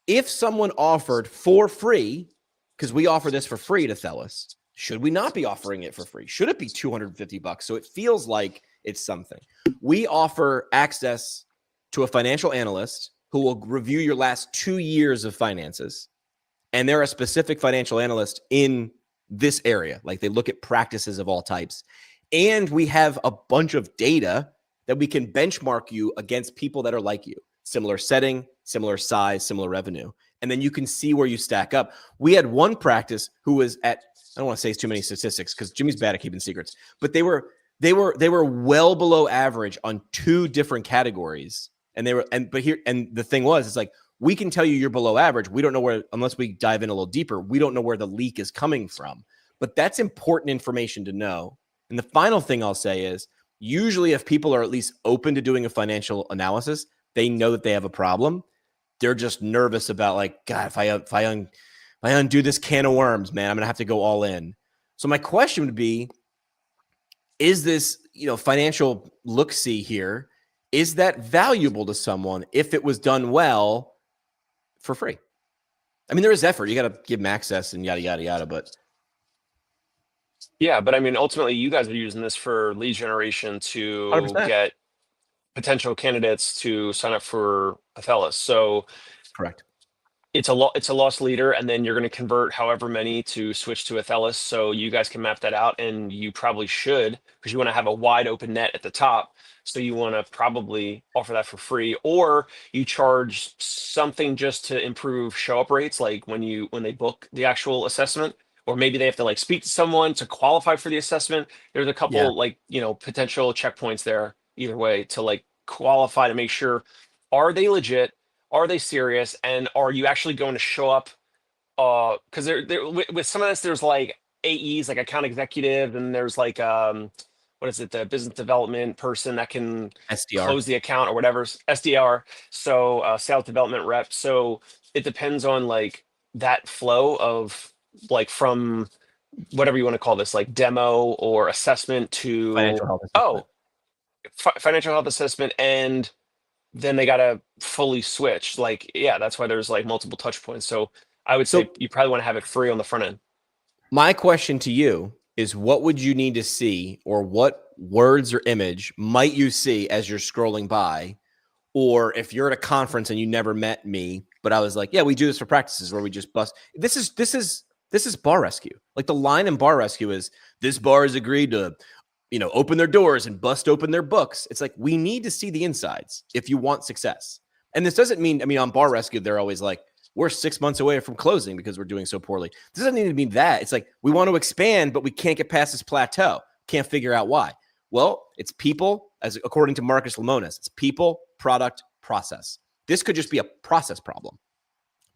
if someone offered for free, because we offer this for free to Thelis, should we not be offering it for free? Should it be $250? So it feels like it's something. We offer access to a financial analyst who will review your last 2 years of finances. And they're a specific financial analyst in this area. Like, they look at practices of all types. And we have a bunch of data that we can benchmark you against people that are like you. Similar setting, similar size, similar revenue. And then you can see where you stack up. We had one practice who was at, I don't want to say too many statistics because Jimmy's bad at keeping secrets, but they were well below average on 2 different categories. And the thing was, it's like, we can tell you you're below average. We don't know where, unless we dive in a little deeper, we don't know where the leak is coming from. But that's important information to know. And the final thing I'll say is, usually if people are at least open to doing a financial analysis, they know that they have a problem. They're just nervous about like, God, if I undo this can of worms, man, I'm going to have to go all in. So my question would be, is this, financial look-see here, is that valuable to someone if it was done well for free? I mean, there is effort. You got to give them access and yada, yada, yada, but. Yeah, but I mean, ultimately, you guys are using this for lead generation to 100%. get potential candidates to sign up for Thelis. So, correct. it's a loss leader, and then you're going to convert however many to switch to Athelis. So you guys can map that out, and you probably should, because you want to have a wide open net at the top. So you want to probably offer that for free, or you charge something just to improve show up rates, like when they book the actual assessment, or maybe they have to like speak to someone to qualify for the assessment. There's a Yeah. couple like potential checkpoints there either way to like qualify to make sure, are they legit, are they serious, and are you actually going to show up? Because there with some of this, there's like AEs, like account executive, and there's like what is it, the business development person that can SDR. close the account or whatever, SDR. So sales development rep. So it depends on like that flow of like from whatever you want to call this, like demo or assessment to Financial health assessment. financial health assessment, and then they got to fully switch. Like, yeah, that's why there's like multiple touch points. So I would say So you probably want to have it free on the front end. my question to you is, what would you need to see, or what words or image might you see as you're scrolling by? Or if you're at a conference and you never met me, but I was like, yeah, we do this for practices where we just bust. This is bar rescue. Like the line in bar rescue is, this bar has agreed to, open their doors and bust open their books. It's like, we need to see the insides if you want success. And this doesn't mean, on bar rescue, they're always like, we're 6 months away from closing because we're doing so poorly. This doesn't need to mean that. It's like, we want to expand, but we can't get past this plateau. Can't figure out why. Well, it's people, as according to Marcus Lemonis, it's people, product, process. This could just be a process problem,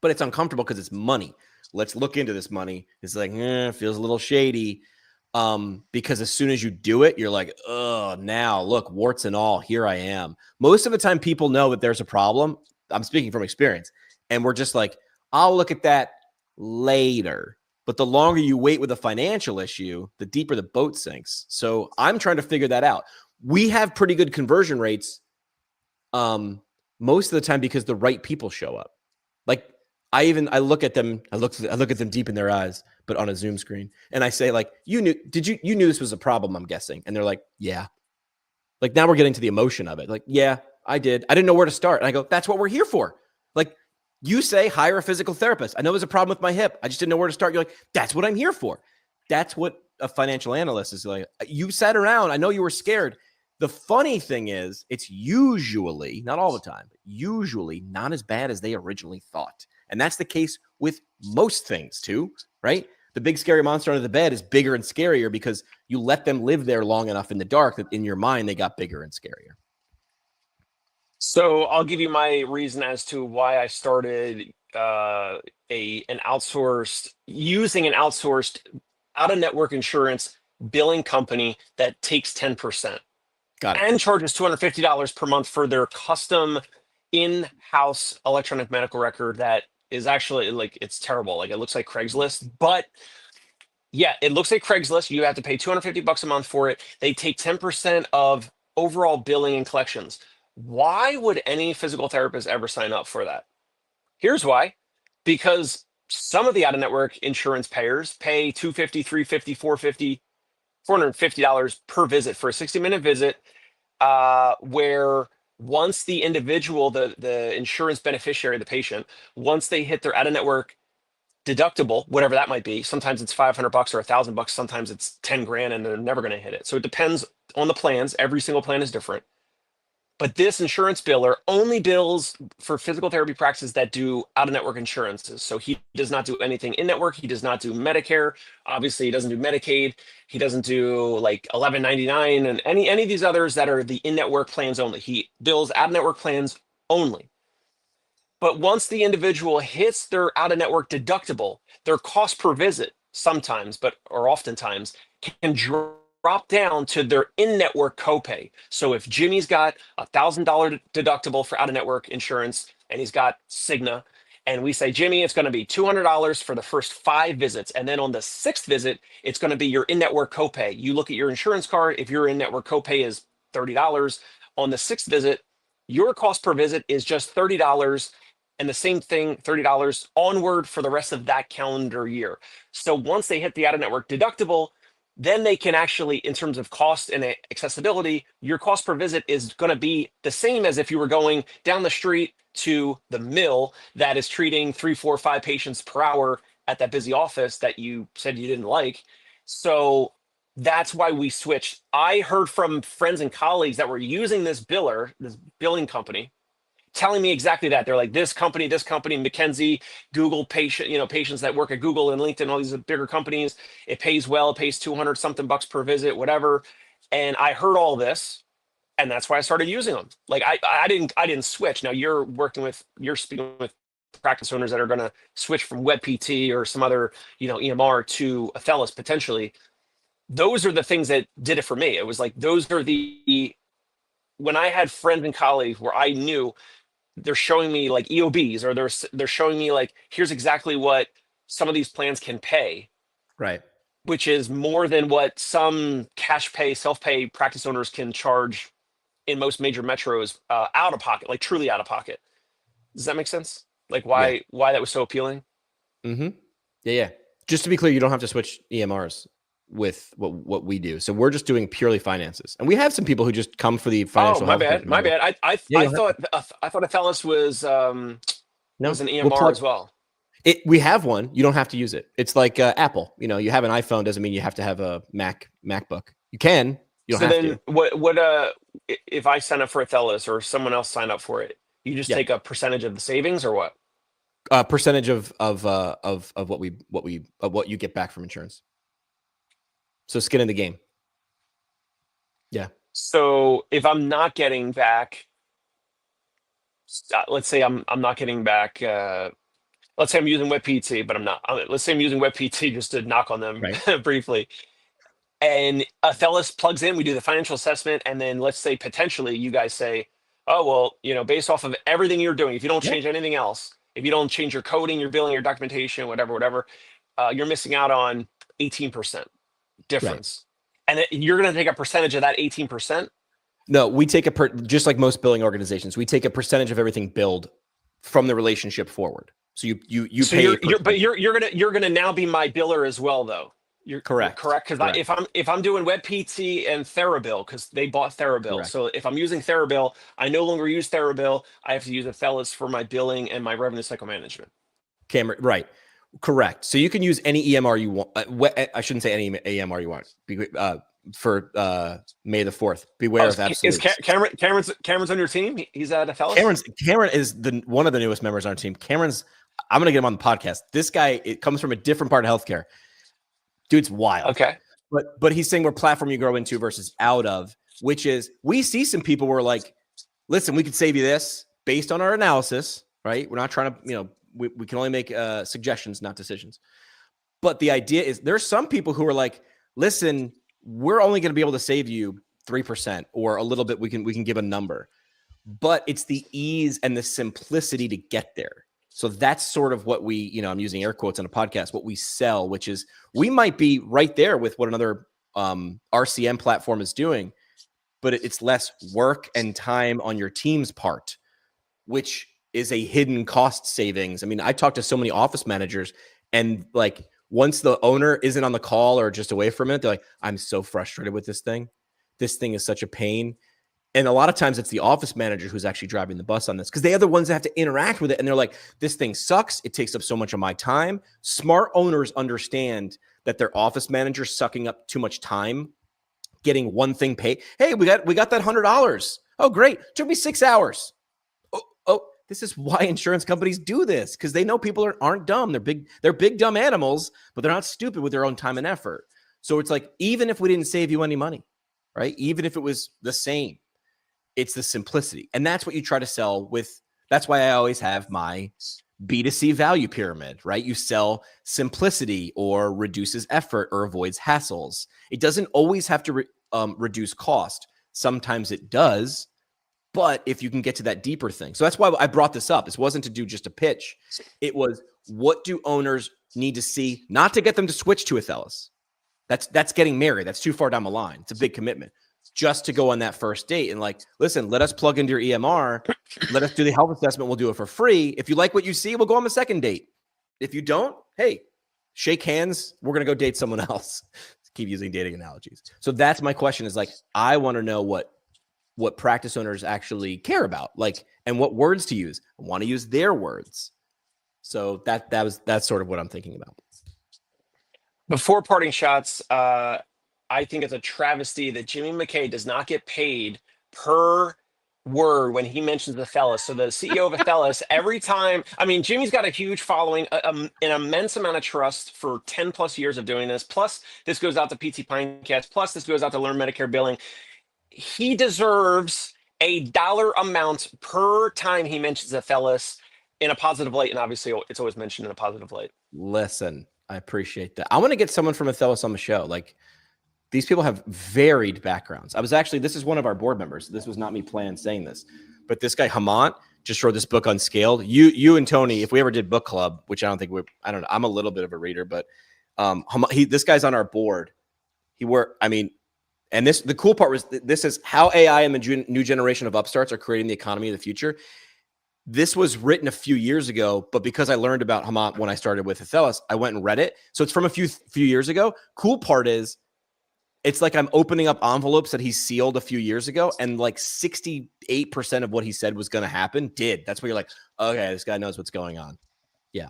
but it's uncomfortable because it's money. Let's look into this money. It's like, feels a little shady. Because as soon as you do it, you're like, oh, now look, warts and all, here I am. Most of the time people know that there's a problem. I'm speaking from experience. And we're just like, I'll look at that later. But the longer you wait with a financial issue, the deeper the boat sinks. So I'm trying to figure that out. We have pretty good conversion rates most of the time because the right people show up. Like I look at them, I look at them deep in their eyes, but on a Zoom screen. And I say, like, you knew this was a problem, I'm guessing. And they're like, yeah. Like now we're getting to the emotion of it. Like, yeah, I did. I didn't know where to start. And I go, that's what we're here for. Like, you say hire a physical therapist. I know there's a problem with my hip. I just didn't know where to start. You're like, that's what I'm here for. That's what a financial analyst is like. You sat around. I know you were scared. The funny thing is, it's usually, not all the time, but usually not as bad as they originally thought. And that's the case with most things too, right? The big scary monster under the bed is bigger and scarier because you let them live there long enough in the dark that in your mind they got bigger and scarier. So I'll give you my reason as to why I started using an outsourced out-of-network insurance billing company that takes 10%. Got it. And charges $250 per month for their custom in-house electronic medical record that is actually like, it's terrible. Like it looks like Craigslist, but yeah, it looks like Craigslist. You have to pay $250 a month for it. They take 10% of overall billing and collections. Why would any physical therapist ever sign up for that? Here's why. Because some of the out-of-network insurance payers pay $250, $350, $450, $450 per visit for a 60-minute visit, where once the individual, the insurance beneficiary, the patient, once they hit their out-of-network deductible, whatever that might be, sometimes it's $500 or $1,000, sometimes it's 10 grand, and they're never going to hit it. So it depends on the plans. Every single plan is different. But this insurance biller only bills for physical therapy practices that do out-of-network insurances. So he does not do anything in-network. He does not do Medicare. Obviously, he doesn't do Medicaid. He doesn't do like 1199 and any of these others that are the in-network plans only. He bills out-of-network plans only. But once the individual hits their out-of-network deductible, their cost per visit sometimes, or oftentimes, can drop down to their in-network copay. So if Jimmy's got $1,000 deductible for out-of-network insurance and he's got Cigna, and we say, Jimmy, it's going to be $200 for the first 5 visits, and then on the 6th visit, it's going to be your in-network copay. You look at your insurance card. If your in-network copay is $30, on the 6th visit, your cost per visit is just $30. And the same thing, $30 onward for the rest of that calendar year. So once they hit the out-of-network deductible, then they can actually, in terms of cost and accessibility, your cost per visit is going to be the same as if you were going down the street to the mill that is treating 3, 4, 5 patients per hour at that busy office that you said you didn't like. So that's why we switched. I heard from friends and colleagues that were using this billing company, telling me exactly that. They're like, this company, McKinsey, Google patients that work at Google and LinkedIn, all these bigger companies, it pays well, it pays 200 something bucks per visit, whatever. And I heard all this, and that's why I started using them. Like I didn't switch. Now you're speaking with practice owners that are going to switch from WebPT or some other, EMR to Athelis potentially. Those are the things that did it for me. It was like, when I had friends and colleagues where I knew they're showing me like EOBs, or they're showing me like, here's exactly what some of these plans can pay, Right. which is more than what some cash pay, self-pay practice owners can charge in most major metros, out of pocket, like truly out of pocket. Does that make sense? Like why that was so appealing? Mm-hmm. Yeah. Just to be clear, you don't have to switch EMRs with what we do. So we're just doing purely finances, and we have some people who just come for the financial. Oh, my health. bad. My bad. I thought Athelis was an EMR as well. We have one. You don't have to use it. It's like Apple. You have an iPhone doesn't mean you have to have a MacBook. You can. You don't have to. What if I sign up for Athelis or someone else sign up for it? You just take a percentage of the savings, or what? Percentage of what you get back from insurance. So skin in the game. Yeah. So if I'm not getting back, let's say I'm not getting back. Let's say I'm using WebPT, but I'm not. Let's say I'm using WebPT just to knock on them briefly. And Athelis plugs in. We do the financial assessment, and then let's say potentially you guys say, "Oh well, based off of everything you're doing, if you don't change anything else, if you don't change your coding, your billing, your documentation, whatever, you're missing out on 18% difference." Right. And you're going to take a percentage of that 18%. No, we take just like most billing organizations, we take a percentage of everything billed from the relationship forward. So you pay. But you're gonna now be my biller as well, though. You're correct. Because if I'm doing WebPT and Therabill, because they bought Therabill, so if I'm using Therabill, I no longer use Therabill. I have to use Athelis for my billing and my revenue cycle management. Cameron, right? Correct. So you can use any EMR you want. I shouldn't say any EMR you want. For May the 4th. Beware of absolutes. Is Cameron's on your team? He's at Athelis? Cameron is one of the newest members on our team. I'm going to get him on the podcast. This guy, it comes from a different part of healthcare. Dude's wild. Okay. But he's saying we're platform you grow into versus out of, which is, we see some people who are like, listen, we could save you this based on our analysis, right? We're not trying to, we can only make suggestions, not decisions. But the idea is, there's some people who are like, listen, we're only going to be able to save you 3% or a little bit. We can give a number, but it's the ease and the simplicity to get there. So that's sort of what we, I'm using air quotes on a podcast, what we sell, which is, we might be right there with what another RCM platform is doing, but it's less work and time on your team's part, which is a hidden cost savings. I mean, I talked to so many office managers, and like, once the owner isn't on the call or just away from it, they're like, I'm so frustrated with this thing. This thing is such a pain. And a lot of times it's the office manager who's actually driving the bus on this, because they are the ones that have to interact with it. And they're like, this thing sucks. It takes up so much of my time. Smart owners understand that their office manager sucking up too much time, getting one thing paid. Hey, we got that $100. Oh, great. Took me 6 hours. Oh, this is why insurance companies do this, because they know people aren't dumb. They're big dumb animals, but they're not stupid with their own time and effort. So it's like, even if we didn't save you any money, right? Even if it was the same, it's the simplicity. And that's what you try to sell with. That's why I always have my B2C value pyramid, right? You sell simplicity or reduces effort or avoids hassles. It doesn't always have to reduce cost. Sometimes it does, but if you can get to that deeper thing. So that's why I brought this up. This wasn't to do just a pitch. It was, what do owners need to see, not to get them to switch to Athelis. That's getting married. That's too far down the line. It's a big commitment. Just to go on that first date and like, listen, let us plug into your EMR. Let us do the health assessment. We'll do it for free. If you like what you see, we'll go on the second date. If you don't, hey, shake hands. We're going to go date someone else. Keep using dating analogies. So that's my question, is like, I want to know what what practice owners actually care about, like, and what words to use. I want to use their words. So that's sort of what I'm thinking about. Before parting shots, I think it's a travesty that Jimmy McKay does not get paid per word when he mentions Athelis. So the CEO of Athelis, every time, I mean, Jimmy's got a huge following, an immense amount of trust for 10 plus years of doing this. Plus, this goes out to PT Pinecast. Plus, this goes out to Learn Medicare Billing. He deserves a dollar amount per time he mentions Athelis in a positive light. And obviously, it's always mentioned in a positive light. Listen, I appreciate that. I want to get someone from Athelis on the show. Like, these people have varied backgrounds. This is one of our board members. This was not me planning saying this, but this guy Hamant just wrote this book Unscaled. You and Tony, if we ever did book club, which I don't know. I'm a little bit of a reader, but this guy's on our board. And the cool part was this is how AI and the new generation of upstarts are creating the economy of the future. This was written a few years ago, but because I learned about Hamant when I started with Athelis, I went and read it. So it's from a few years ago. Cool part is, it's like I'm opening up envelopes that he sealed a few years ago, and like 68% of what he said was going to happen did. That's where you're like, okay, this guy knows what's going on. Yeah.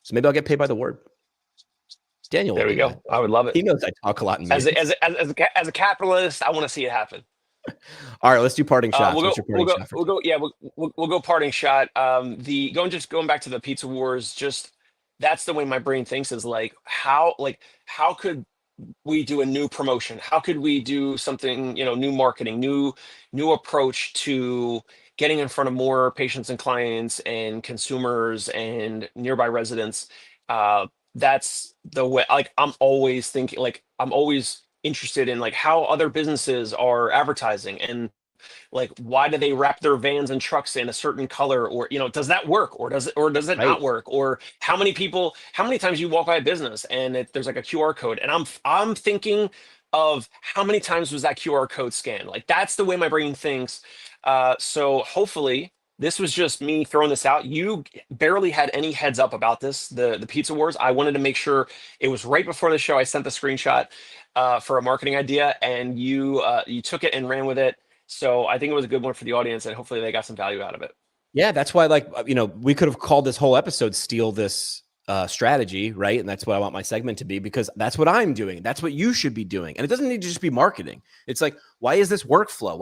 So maybe I'll get paid by the word. Daniel. There we go. I would love it. He knows I talk a lot. As a capitalist, I want to see it happen. All right, let's do parting shots. We'll go parting shot. Going back to the pizza wars, just that's the way my brain thinks, is like how could we do a new promotion? How could we do something, new marketing, new approach to getting in front of more patients and clients and consumers and nearby residents? That's the way, like, I'm always thinking, like, I'm always interested in like how other businesses are advertising, and like, why do they wrap their vans and trucks in a certain color, or does that work, or does it not work, or how many times you walk by a business and there's like a QR code, and I'm thinking of how many times was that QR code scanned. Like, that's the way my brain thinks. So hopefully this was just me throwing this out. You barely had any heads up about this, the pizza wars. I wanted to make sure it was right before the show. I sent the screenshot for a marketing idea, and you took it and ran with it. So I think it was a good one for the audience, and hopefully they got some value out of it. Yeah, that's why, we could have called this whole episode "Steal This Strategy," right? And that's what I want my segment to be, because that's what I'm doing. That's what you should be doing. And it doesn't need to just be marketing. It's like, why is this workflow?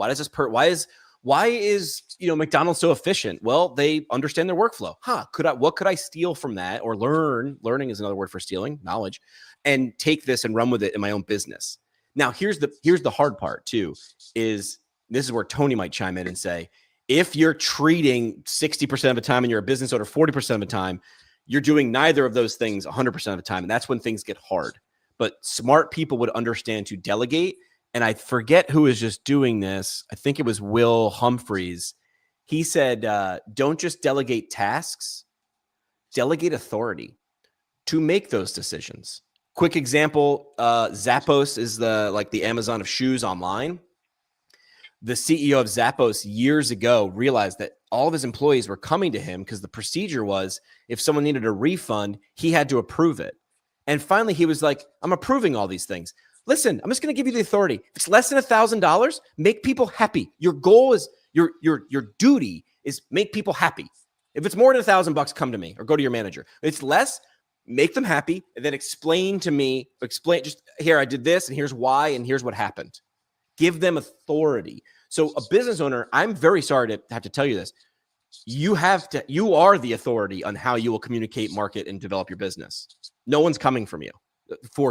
Why is McDonald's so efficient? Well, they understand their workflow. What could I steal from that, or learn? Learning is another word for stealing, knowledge, and take this and run with it in my own business. Now, here's the hard part too, is this is where Tony might chime in and say, if you're treating 60% of the time and you're a business owner 40% of the time, you're doing neither of those things 100% of the time. And that's when things get hard. But smart people would understand to delegate. And I forget who is just doing this. I think it was Will Humphreys. He said, don't just delegate tasks, delegate authority to make those decisions. Quick example, Zappos is the Amazon of shoes online. The CEO of Zappos years ago realized that all of his employees were coming to him because the procedure was, if someone needed a refund, he had to approve it. And finally, he was like, I'm approving all these things. Listen, I'm just going to give you the authority. If it's less than $1,000, make people happy. Your goal is, your duty is make people happy. If it's more than $1,000, come to me or go to your manager. If it's less, make them happy, and then explain just here, I did this, and here's why, and here's what happened. Give them authority. So a business owner, I'm very sorry to have to tell you this. You are the authority on how you will communicate, market, and develop your business. No one's coming for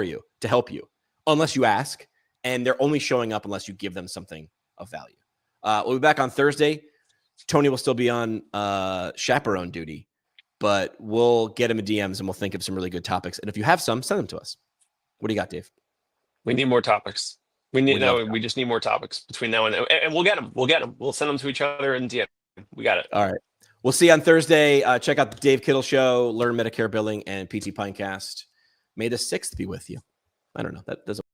you to help you, unless you ask, and they're only showing up unless you give them something of value. We'll be back on Thursday. Tony will still be on chaperone duty, but we'll get him a DMs and we'll think of some really good topics. And if you have some, send them to us. What do you got, Dave? We need more topics. We just need more topics between now and then. And we'll get them. We'll send them to each other and DM. We got it. All right. We'll see you on Thursday. Check out the Dave Kittle Show, Learn Medicare Billing, and PT Pinecast. May the 6th be with you. I don't know. That doesn't